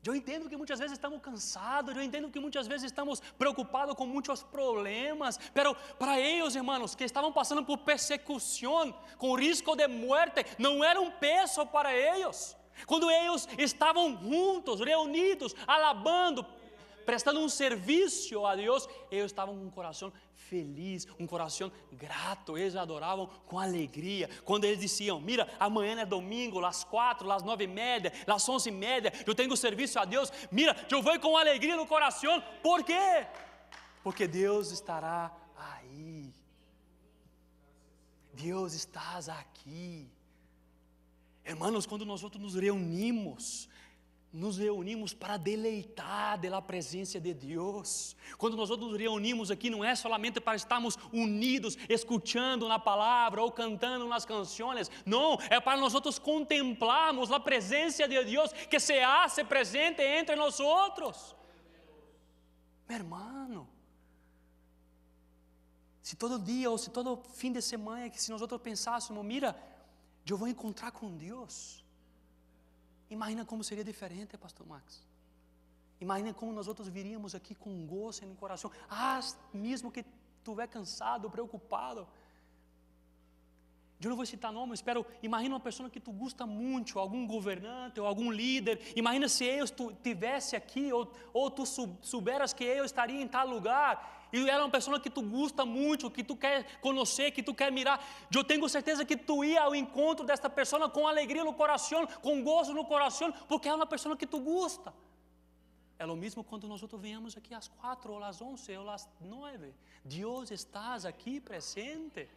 Eu entendo que muitas vezes estamos cansados, eu entendo que muitas vezes estamos preocupados com muitos problemas, mas para eles, irmãos, que estavam passando por persecução, com risco de morte, não era um peso para eles. Quando eles estavam juntos, reunidos, alabando, prestando um serviço a Deus, eles estavam com um coração feliz, um coração grato, eles adoravam com alegria. Quando eles diziam: mira, amanhã é domingo, às 4, às 9:30, às 11:30, eu tenho serviço a Deus, mira, eu vou com alegria no coração. Por quê? Porque Deus estará aí. Deus está aqui. Hermanos, quando nós nos reunimos para deleitar da presença de Deus. Quando nós nos reunimos aqui, não é solamente para estarmos unidos, escutando na palavra ou cantando nas canções. Não, é para nós contemplarmos a presença de Deus que se hace presente entre nós. Meu irmão, se todo dia ou se todo fim de semana, que se nós pensássemos: mira, eu vou encontrar com Deus. Imagina como seria diferente, pastor Max. Imagina como nós viríamos aqui com gozo no coração. Mesmo que estiver cansado, preocupado. Eu não vou citar nomes, imagina uma pessoa que tu gosta muito, algum governante ou algum líder. Imagina se eu estivesse aqui, ou tu souberas que eu estaria em tal lugar, e era uma pessoa que tu gosta muito, que tu quer conhecer, que tu quer mirar. Eu tenho certeza que tu ia ao encontro desta pessoa com alegria no coração, com gozo no coração, porque é uma pessoa que tu gosta. É o mesmo quando nós venhamos aqui às 4, ou às 11, ou às 9. Deus está aqui presente.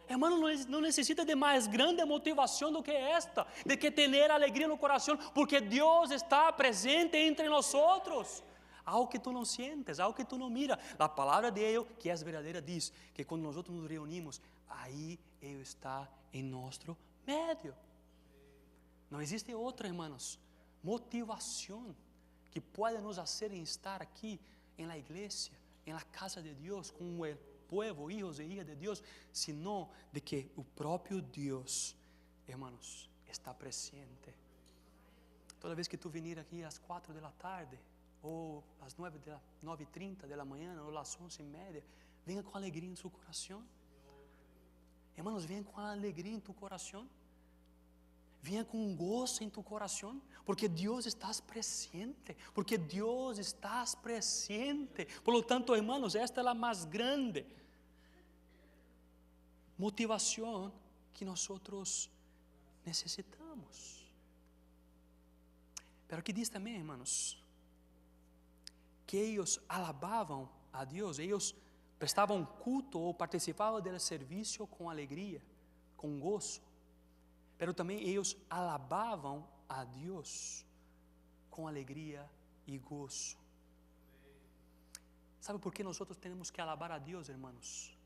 Hermano, não necessita de mais grande motivação do que esta, de que ter alegria no coração, porque Deus está presente entre nós. Algo que tu não sientes, algo que tu não mira. A palavra de Deus, que é verdadeira, diz que quando nós nos reunimos, aí Ele está em nosso meio. Não existe outra, hermanos, motivação que pode nos fazer estar aqui na igreja, na casa de Deus, com o povo, hijos e hijas de Deus, sino de que o próprio Deus, hermanos, está presente. Toda vez que tu venir aqui às 4 da tarde, ou às 9:30 da manhã, ou às 11:30, venha com alegria em seu coração. Hermanos, venha com alegria em tu coração. Venha com gozo em tu coração, porque Deus está presente, Por lo tanto, hermanos, esta é a mais grande motivação que nós necessitamos. Pero aqui diz também, hermanos, que eles alabavam a Deus, eles prestavam culto ou participavam do serviço com alegria, com gozo. Pero também eles alabavam a Deus com alegria e gozo. Sabe por que nós temos que alabar a Deus, hermanos?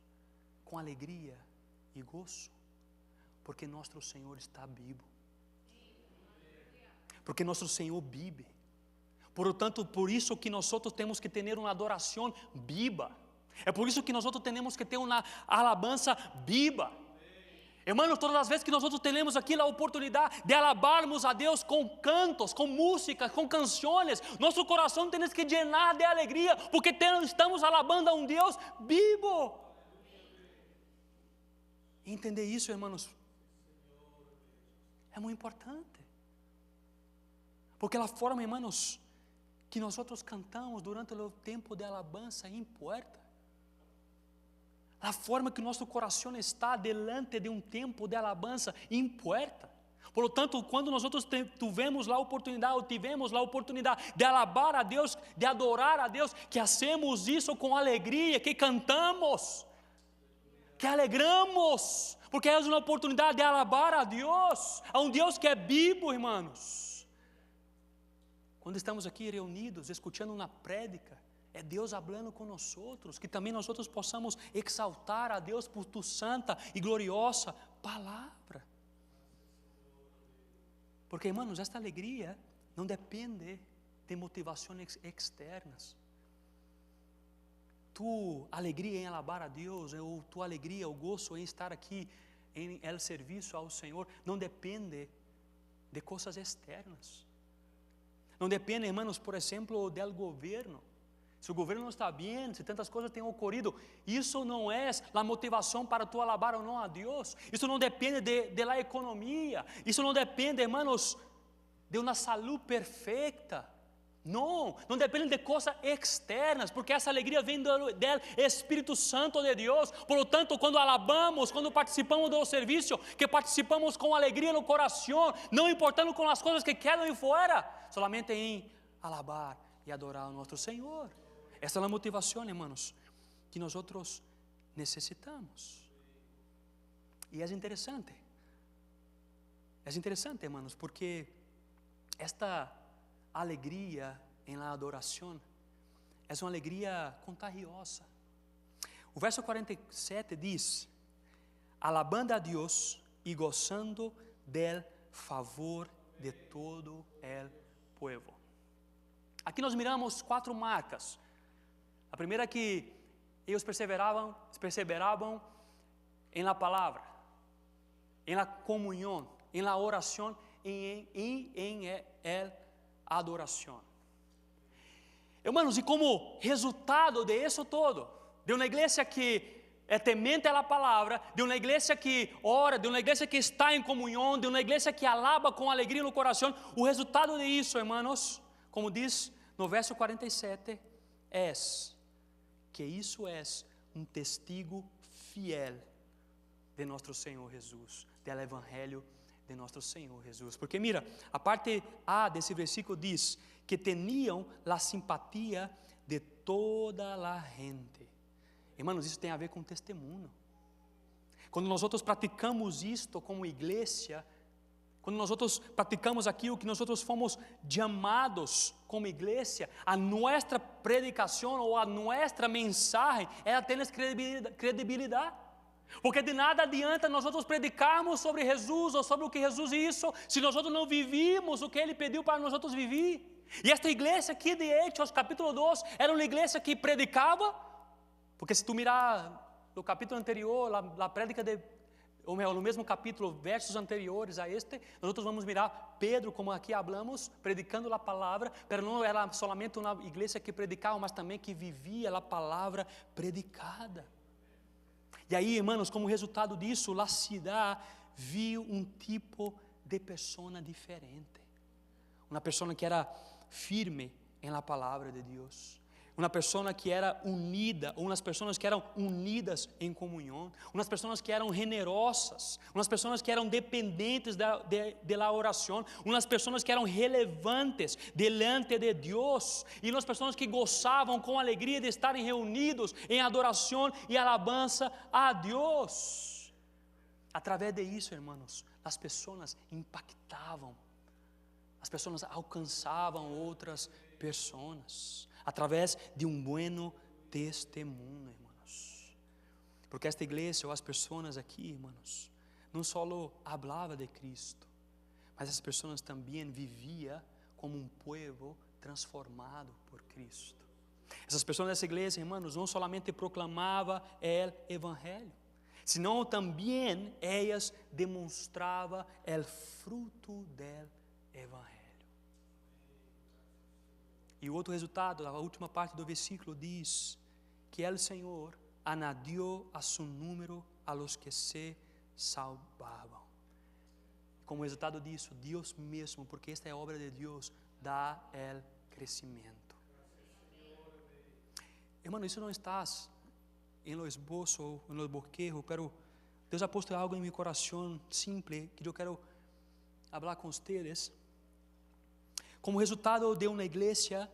Com alegria e gozo? Porque nosso Senhor está vivo. Porque nosso Senhor vive. Portanto, por isso que nós temos que ter uma adoração viva. É por isso que nós temos que ter uma alabança viva. Hermanos, todas as vezes que nós temos aqui a oportunidade de alabarmos a Deus com cantos, com músicas, com canções, nosso coração tem que llenar de alegria, porque estamos alabando a um Deus vivo. Entender isso, hermanos, é muito importante. Porque a forma, hermanos, que nós cantamos durante o tempo de alabança importa. A forma que o nosso coração está delante de um tempo de alabança importa. Por lo tanto, quando nós tivemos a oportunidade de alabar a Deus, de adorar a Deus, que hacemos isso com alegria, que cantamos, que alegramos, porque é uma oportunidade de alabar a um Deus que é vivo, irmãos. Quando estamos aqui reunidos, escutando uma prédica, é Deus falando com nós, que também nós possamos exaltar a Deus por tua santa e gloriosa palavra. Porque, irmãos, esta alegria não depende de motivações externas. Tu alegria em alabar a Deus, ou tua alegria, o gozo em estar aqui em el serviço ao Senhor, não depende de coisas externas. Não depende, irmãos, por exemplo, do governo. Se o governo não está bem, se tantas coisas têm ocorrido, isso não é a motivação para tu alabar ou não a Deus. Isso não depende de la economia. Isso não depende, hermanos, de uma saúde perfeita. Não depende de coisas externas, porque essa alegria vem do Espírito Santo de Deus. Por lo tanto, quando alabamos, quando participamos do serviço, que participamos com alegria no coração, não importando com as coisas que quedam fora, solamente em alabar e adorar o nosso Senhor. Essa é a motivação, irmãos, que nós necessitamos. E é interessante, irmãos, porque esta alegria em la adoração é uma alegria contagiosa. O verso 47 diz: alabando a Deus e gozando del favor de todo el pueblo. Aqui nós miramos 4 marcas. A primeira é que eles perseveravam em la palavra, em la comunhão, em la oração e em el adoração. Irmãos, e como resultado de isso todo, de uma igreja que é temente à palavra, de uma igreja que ora, de uma igreja que está em comunhão, de uma igreja que alaba com alegria no coração, o resultado de isso, irmãos, como diz no verso 47, é que isso é um testigo fiel de nosso Senhor Jesus, do Evangelho de nosso Senhor Jesus. Porque mira, a parte A desse versículo diz que tinham a simpatia de toda a gente. Irmãos, isso tem a ver com testemunho. Quando nós praticamos isto como igreja, quando nós praticamos aquilo que nós fomos chamados como igreja, a nossa predicação ou a nossa mensagem, ela tem credibilidade. Porque de nada adianta nós predicarmos sobre Jesus ou sobre o que Jesus hizo, se nós não vivimos o que Ele pediu para nós viver. E esta igreja aqui de Hechos, capítulo 2, era uma igreja que predicava, porque se tu mirar no capítulo anterior, a prédica ou no mesmo capítulo, versos anteriores a este, nós vamos mirar Pedro, como aqui hablamos, predicando a palavra, mas não era somente uma igreja que predicava, mas também que vivia a palavra predicada. E aí, irmãos, como resultado disso, a cidade viu um tipo de pessoa diferente. Uma pessoa que era firme em la palavra de Deus. Uma pessoa que era unida, umas pessoas que eram unidas em comunhão, umas pessoas que eram generosas, umas pessoas que eram dependentes de la oração, umas pessoas que eram relevantes delante de Deus, e umas pessoas que gozavam com alegria de estarem reunidos em adoração e alabança a Deus. Através de isso, irmãos, as pessoas impactavam, as pessoas alcançavam outras pessoas através de um bueno testemunho, irmãos. Porque esta igreja, ou as pessoas aqui, irmãos, não só falava de Cristo, mas as pessoas também viviam como um povo transformado por Cristo. Essas pessoas dessa igreja, irmãos, não somente proclamavam o Evangelho, senão também elas demonstravam o fruto do Evangelho. E o outro resultado, a última parte do versículo diz que o Senhor añadió a su número a los que se salvavam. Como resultado disso, Deus mesmo, porque esta é a obra de Deus, dá o crescimento. Irmão, isso não está em lo esboço ou em lo bosquejo, pero Deus ha puesto algo em meu coração simples que eu quero falar com vocês. Como resultado de uma igreja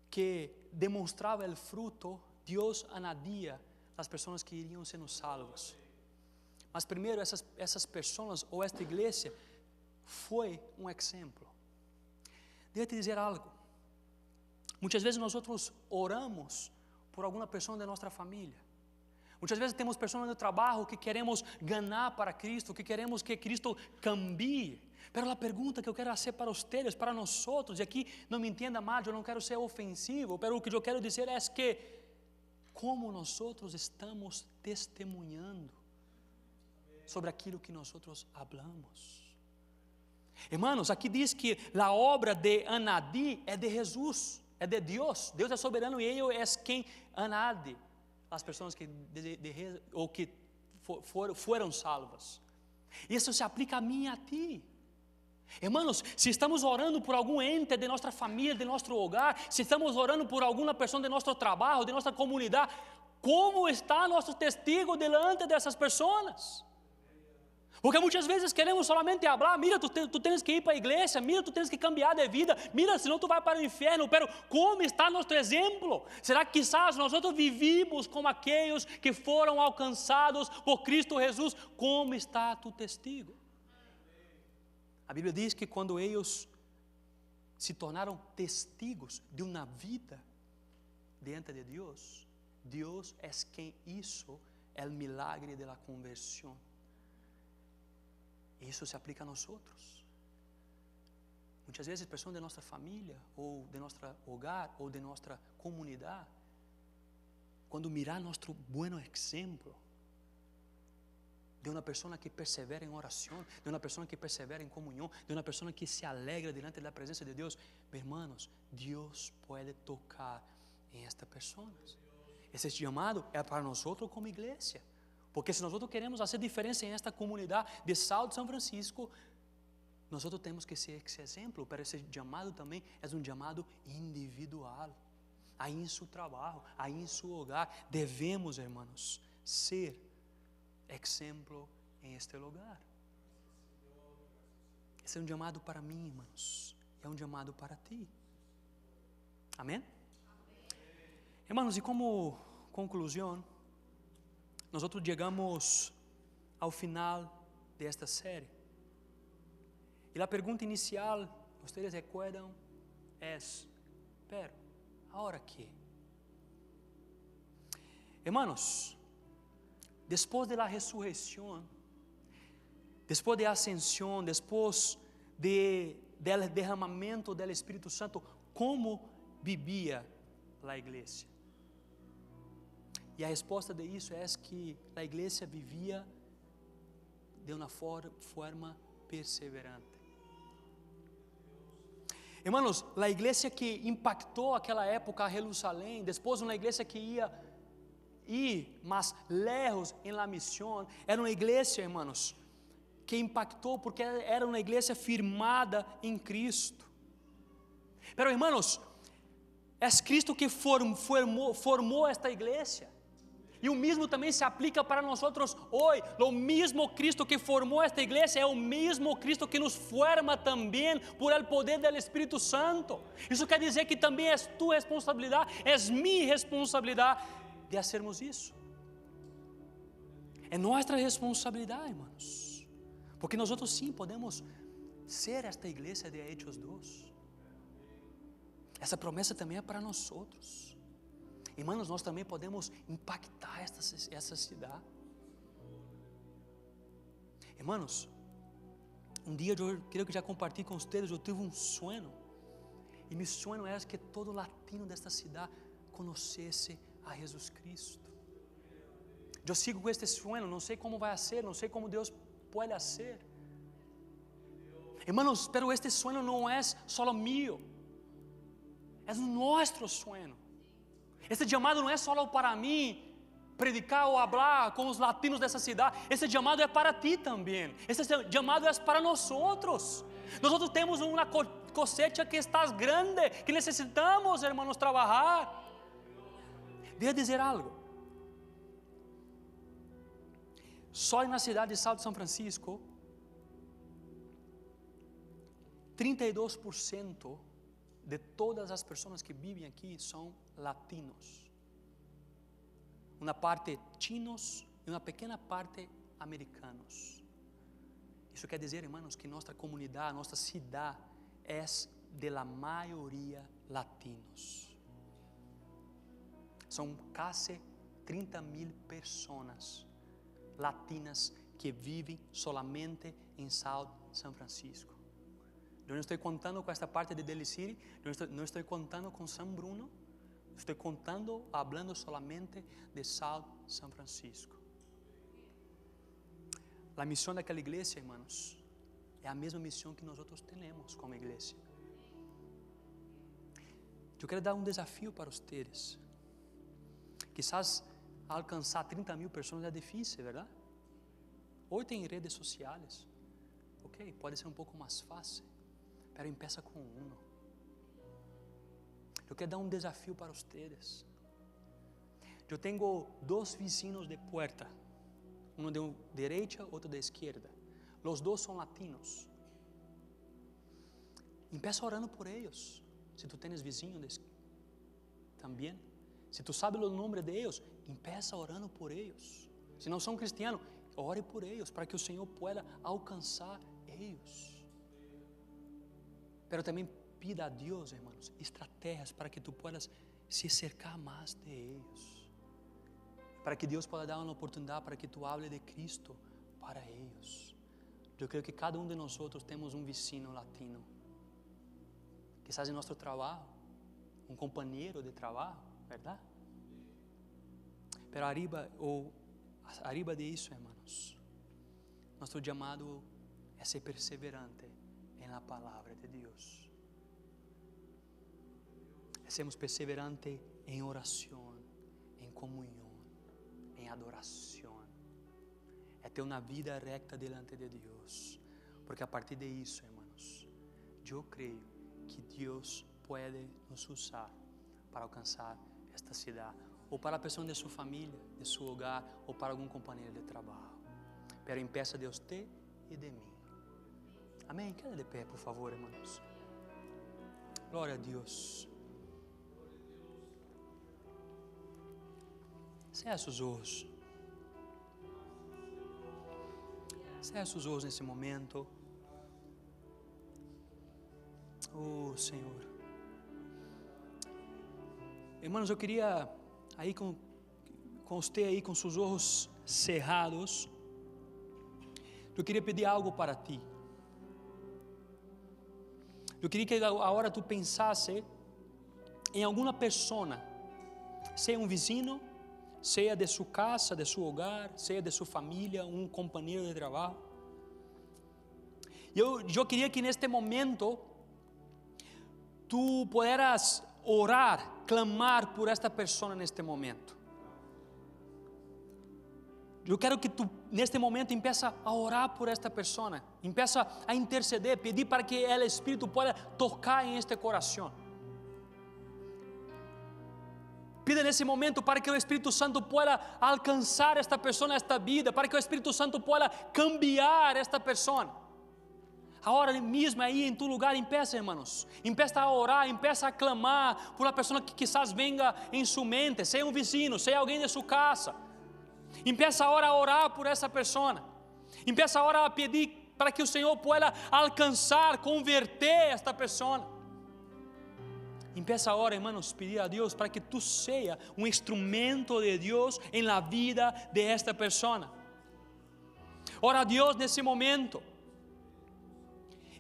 que demonstrava o fruto, Deus añadía as pessoas que iriam sendo salvas. Mas primeiro, essas pessoas ou esta igreja foi um exemplo. Deixa eu te dizer algo. Muitas vezes nós oramos por alguma pessoa da nossa família. Muitas vezes temos pessoas no trabalho que queremos ganhar para Cristo, que queremos que Cristo cambie. Mas a pergunta que eu quero fazer para vocês, para nós, e aqui não me entenda mal, eu não quero ser ofensivo, mas o que eu quero dizer é que como nós estamos testemunhando sobre aquilo que nós falamos. Irmãos, aqui diz que a obra de añadir é de Jesus, é de Deus. Deus é soberano e Ele é quem añade as pessoas que foram salvas. Isso se aplica a mim e a ti. Hermanos, se estamos orando por algum ente de nossa família, de nosso hogar, se estamos orando por alguma pessoa de nosso trabalho, de nossa comunidade, como está nosso testigo delante dessas pessoas? Porque muitas vezes queremos solamente falar, mira, tu tens que ir para a igreja, mira, tu tens que cambiar de vida, mira, senão tu vai para o inferno, pero como está nosso exemplo? Será que quizás nós vivimos como aqueles que foram alcançados por Cristo Jesus? Como está tu testigo? A Bíblia diz que quando eles se tornaram testigos de uma vida diante de Deus, Deus é quem hizo o milagre da conversão. Isso se aplica a nós outros. Muitas vezes pessoas de nossa família, ou de nosso hogar, ou de nossa comunidade, quando mirar nosso bom exemplo, de uma pessoa que persevera em oração, de uma pessoa que persevera em comunhão, de uma pessoa que se alegra diante da presença de Deus, meus irmãos, Deus pode tocar em estas pessoas. Esse chamado é para nós outros como igreja. Porque se nós queremos fazer diferença em esta comunidade de Sal de São Francisco, nós temos que ser esse exemplo, para esse chamado também é um chamado individual. Aí em seu trabalho, aí em seu hogar, devemos, irmãos, ser exemplo em este lugar. Esse é um chamado para mim, irmãos, é um chamado para ti. Amém? Irmãos, e como conclusão, nós chegamos ao final desta série. E a pergunta inicial, vocês recordam, é: pero, agora que? Hermanos, depois da ressurreição, depois da ascensão, depois do derramamento do Espírito Santo, como vivia a igreja? E a resposta de isso é que a igreja vivia de uma forma perseverante. Irmãos, a igreja que impactou aquela época a Jerusalém, depois uma igreja que ia ir mais lejos em la missão, era uma igreja, irmãos, que impactou porque era uma igreja firmada em Cristo. Pero, irmãos, é Cristo que formou esta igreja. E o mesmo também se aplica para nós hoje. O mesmo Cristo que formou esta igreja é o mesmo Cristo que nos forma também por el poder do Espírito Santo. Isso quer dizer que também é tua responsabilidade, é minha responsabilidade de fazermos isso. É nossa responsabilidade, irmãos. Porque nós sim podemos ser esta igreja de Hechos 2. Essa promessa também é para nós outros. Irmãos, nós também podemos impactar essa cidade. Irmãos, um dia eu creio que já compartilhei com vocês, eu tive um sonho. E meu sonho era que todo latino desta cidade conhecesse a Jesus Cristo. Eu sigo com este sonho, não sei como vai ser, não sei como Deus pode ser. Irmãos, pero este sonho não é só meu, é o nosso sonho. Este chamado não é só para mim predicar ou falar com os latinos dessa cidade. Esse chamado é para ti também. Esse chamado é para nós outros. Nós temos uma cosecha que está grande, que necessitamos, irmãos, trabalhar. Deixa eu dizer algo. Só na cidade de Sal de São Francisco, 32% de todas as pessoas que vivem aqui são latinos. Uma parte chinos e uma pequena parte americanos. Isso quer dizer, irmãos, que nossa comunidade, nossa cidade é de la maioria latinos. São quase 30,000 pessoas latinas que vivem solamente em Sal de São Francisco. Eu não estou contando com esta parte de Daly City, não estou contando com São Bruno, estou contando, hablando solamente de Sal de São Francisco. A missão daquela igreja, irmãos, é a mesma missão que nós outros temos como igreja. Eu quero dar um desafio para vocês. Quizás alcançar 30,000 pessoas é difícil, verdade? Hoje tem redes sociais. Ok, pode ser um pouco mais fácil, mas empieza com um. Eu quero dar um desafio para vocês. Eu tenho 2 vizinhos de puerta, um de direita, outro de esquerda. Os 2 são latinos. Empieza orando por eles. Se tu tens vizinhos também, se tu sabes o nome de eles, empieza orando por eles. Se não são cristianos, ore por eles, para que o Senhor pueda alcançar eles. Pero também pida a Deus, hermanos, estratégias para que tu puedas se cercar mais de eles. Para que Deus pueda dar uma oportunidade para que tu hable de Cristo para eles. Eu creio que cada um de nós temos um vizinho latino. Quizás em nosso trabalho, um companheiro de trabalho, verdade? Pero arriba de isso, hermanos, nosso chamado é ser perseverante na palavra de Deus. Sermos perseverantes em oração, em comunhão, em adoração. É ter uma vida recta delante de Deus. Porque a partir de isso, hermanos, eu creio que Deus pode nos usar para alcançar esta cidade, ou para a pessoa de sua família, de seu hogar, ou para algum companheiro de trabalho. Pero empieza de você e de mim. Amém? Queda de pé, por favor, hermanos. Glória a Deus. Feche os olhos. Feche os olhos nesse momento. Oh, Senhor. Irmãos, eu queria aí com você aí com seus olhos cerrados, eu queria pedir algo para ti. Eu queria que agora tu pensasse em alguma pessoa, seja um vizinho, seja de sua casa, de seu hogar, seja de sua família, um companheiro de trabalho. Eu queria que neste momento tu pudieras orar, clamar por esta pessoa neste momento. Eu quero que tu neste momento empiece a orar por esta pessoa, empiece a interceder, pedir para que o Espírito possa tocar em este coração. Pida nesse momento para que o Espírito Santo possa alcançar esta pessoa, esta vida, para que o Espírito Santo possa cambiar esta pessoa. Agora mesmo aí em tu lugar, empieza, irmãos, empieza a orar, empieza a clamar por uma pessoa que quizás venga em sua mente, seja um vizinho, seja alguém de sua casa. Empieza agora a orar por essa pessoa. Empieza agora a pedir para que o Senhor possa alcançar, converter esta pessoa. Empieza agora, hermanos, a pedir a Deus para que tu seja um instrumento de Deus em la vida de esta pessoa. Ora a Deus nesse momento.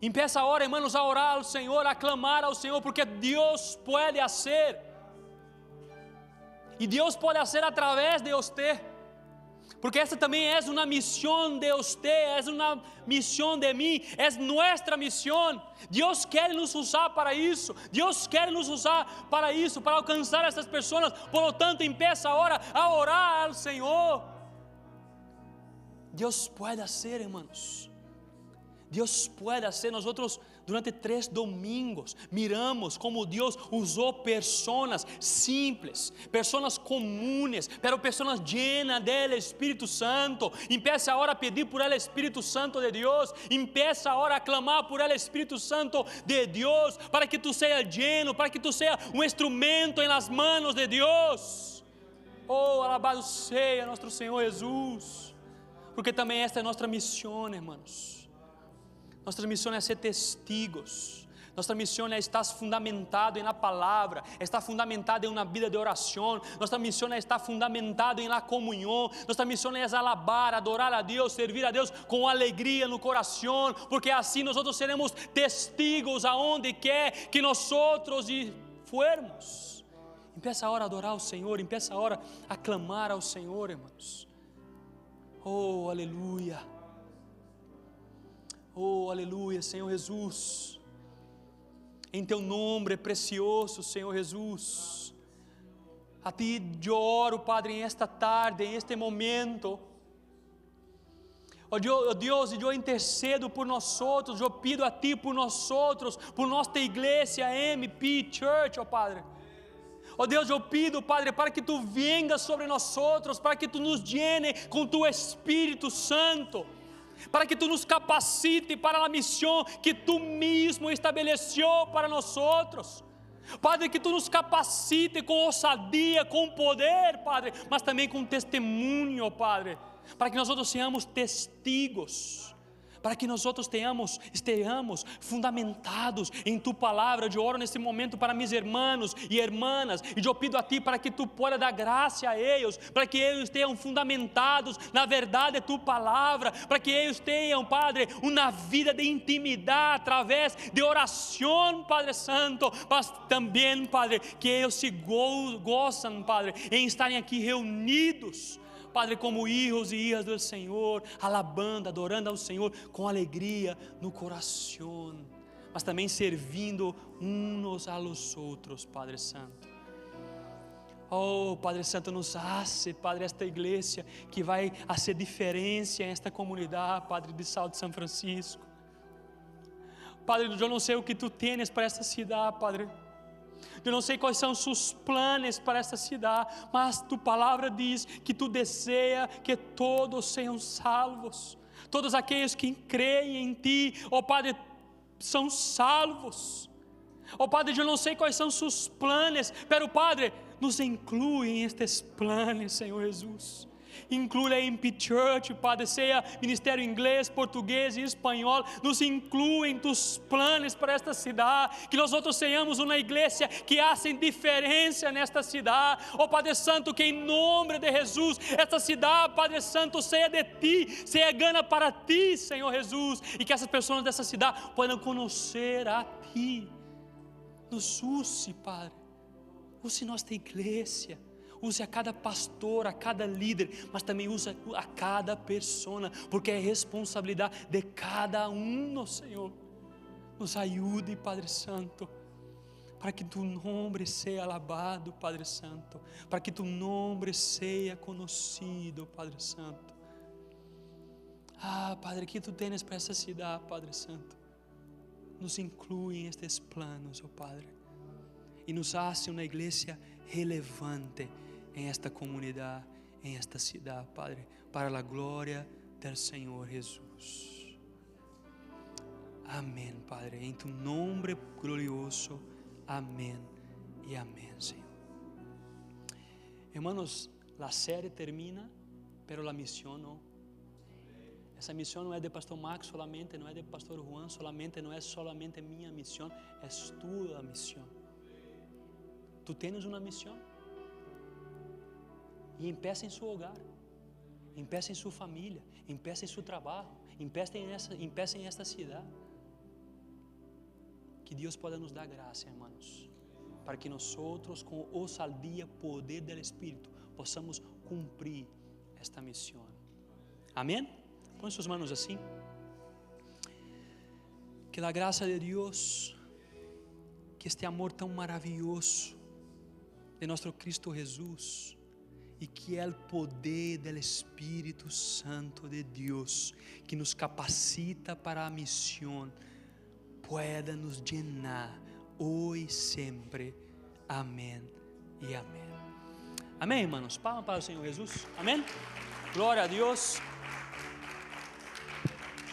Empieza agora, hermanos, a orar ao Senhor, a clamar ao Senhor, porque Deus pode fazer. E Deus pode fazer através de você. Porque esta também é uma missão de você, é uma missão de mim, é nossa missão. Deus quer nos usar para isso, Deus quer nos usar para isso, para alcançar essas pessoas. Por lo tanto, empieza agora a orar ao Senhor. Deus pode fazer, irmãos. Deus pode fazer. Nós durante 3 domingos miramos como Deus usou pessoas simples, pessoas comuns, pero pessoas llenas do Espírito Santo. Empieza agora a pedir por el Espírito Santo de Deus. Empieza agora a clamar por el Espírito Santo de Deus, para que tu seja lleno, para que tu seja um instrumento em las manos de Deus. Oh, alabado seja nosso Senhor Jesus, porque também esta é nossa missão, irmãos. Nossa missão é ser testigos. Nossa missão é estar fundamentado na palavra, estar fundamentado em uma vida de oração. Nossa missão é estar fundamentado em la comunhão. Nossa missão é alabar, adorar a Deus, servir a Deus com alegria no coração, porque assim nós seremos testigos aonde quer que nós formos. Empieza agora a adorar o Senhor, empieza agora a clamar ao Senhor, irmãos. Oh, aleluia. Oh, aleluia, Senhor Jesus. Em teu nome precioso, Senhor Jesus. A ti eu oro, Padre, em esta tarde, em este momento. Oh Deus, eu intercedo por nós outros, eu pido a Ti por nós outros, por nossa igreja MP Church, oh Padre. Oh Deus, eu pido, Padre, para que Tu vengas sobre nós outros, para que Tu nos llene com Tu Espírito Santo, para que Tu nos capacite para a missão que Tu mesmo estabeleceu para nós outros. Padre, que Tu nos capacite com ousadia, com poder, Padre, mas também com testemunho, Padre, para que nós outros sejamos testigos, para que nós outros estejamos fundamentados em Tu palavra. Eu oro nesse momento para meus irmãos e irmãs, e eu pido a Ti para que Tu possa dar graça a eles, para que eles estejam fundamentados na verdade de Tu palavra, para que eles tenham, Padre, uma vida de intimidade através de oração, Padre Santo, mas também, Padre, que eles se gozam, Padre, em estarem aqui reunidos, Padre, como filhos e filhas do Senhor, alabando, adorando ao Senhor com alegria no coração, mas também servindo uns aos outros, Padre Santo. Oh, Padre Santo, nos hace, Padre, esta igreja que vai fazer diferença em esta comunidade, Padre de Sal de São Francisco. Padre, eu não sei o que Tu tens para esta cidade, Padre. Eu não sei quais são os seus planos para esta cidade, mas Tu palavra diz que Tu deseja que todos sejam salvos. Todos aqueles que creem em Ti, ó Padre, são salvos. Ó Padre, eu não sei quais são os seus planos, pero Padre, nos inclui em estes planos, Senhor Jesus. Inclui a MP Church, Padre, seja ministério inglês, português e espanhol, nos inclui em Tus planos para esta cidade, que nós outros sejamos uma igreja que hacen diferença nesta cidade, oh Padre Santo, que em nome de Jesus, esta cidade, Padre Santo, seja de Ti, seja ganha para Ti, Senhor Jesus, e que essas pessoas dessa cidade possam conhecer a Ti. Nos use, Padre, use nossa igreja, use a cada pastor, a cada líder, mas também use a cada pessoa, porque é responsabilidade de cada um, Senhor. Nos ajude, Padre Santo, para que Tu nome seja alabado, Padre Santo, para que Tu nome seja conhecido, Padre Santo. Ah, Padre, que Tu tens para essa cidade, Padre Santo. Nos inclui em estes planos, oh Padre, e nos hace uma igreja relevante em esta comunidade, em esta cidade, Padre, para a glória do Senhor Jesus. Amém, Padre, em Tu nome glorioso, amém e amém, Senhor. Hermanos, a série termina, pero a missão não. Essa missão não é de pastor Max solamente, não é de pastor Juan solamente, não é solamente minha missão, é tua missão. Tu tens uma missão. E empeça em seu hogar, empeça em sua família, empeça em seu trabalho, empeça em esta cidade. Que Deus possa nos dar graça, irmãos, para que nós outros, com ousadia, poder do Espírito, possamos cumprir esta missão. Amém? Põe suas mãos assim. Que a graça de Deus, que este amor tão maravilhoso de nosso Cristo Jesus, e que é o poder do Espírito Santo de Deus, que nos capacita para a missão, pueda nos llenar hoje e sempre. Amém e amém. Amém, irmãos? Palmas para o Senhor Jesus. Amém? Glória a Deus.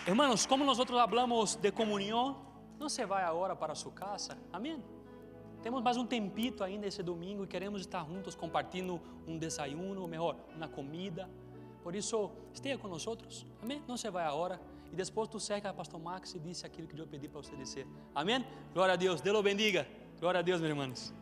Hermanos, como nós hablamos de comunhão, não se vai agora para sua casa. Amém? Temos mais um tempito ainda esse domingo e queremos estar juntos compartilhando um desayuno, ou melhor, uma comida. Por isso, esteja com nós. Amém? Não se vai agora. E depois tu segue a pastor Max e disse aquilo que eu pedi para você dizer. Amém? Glória a Deus. Deus o bendiga. Glória a Deus, meus irmãos.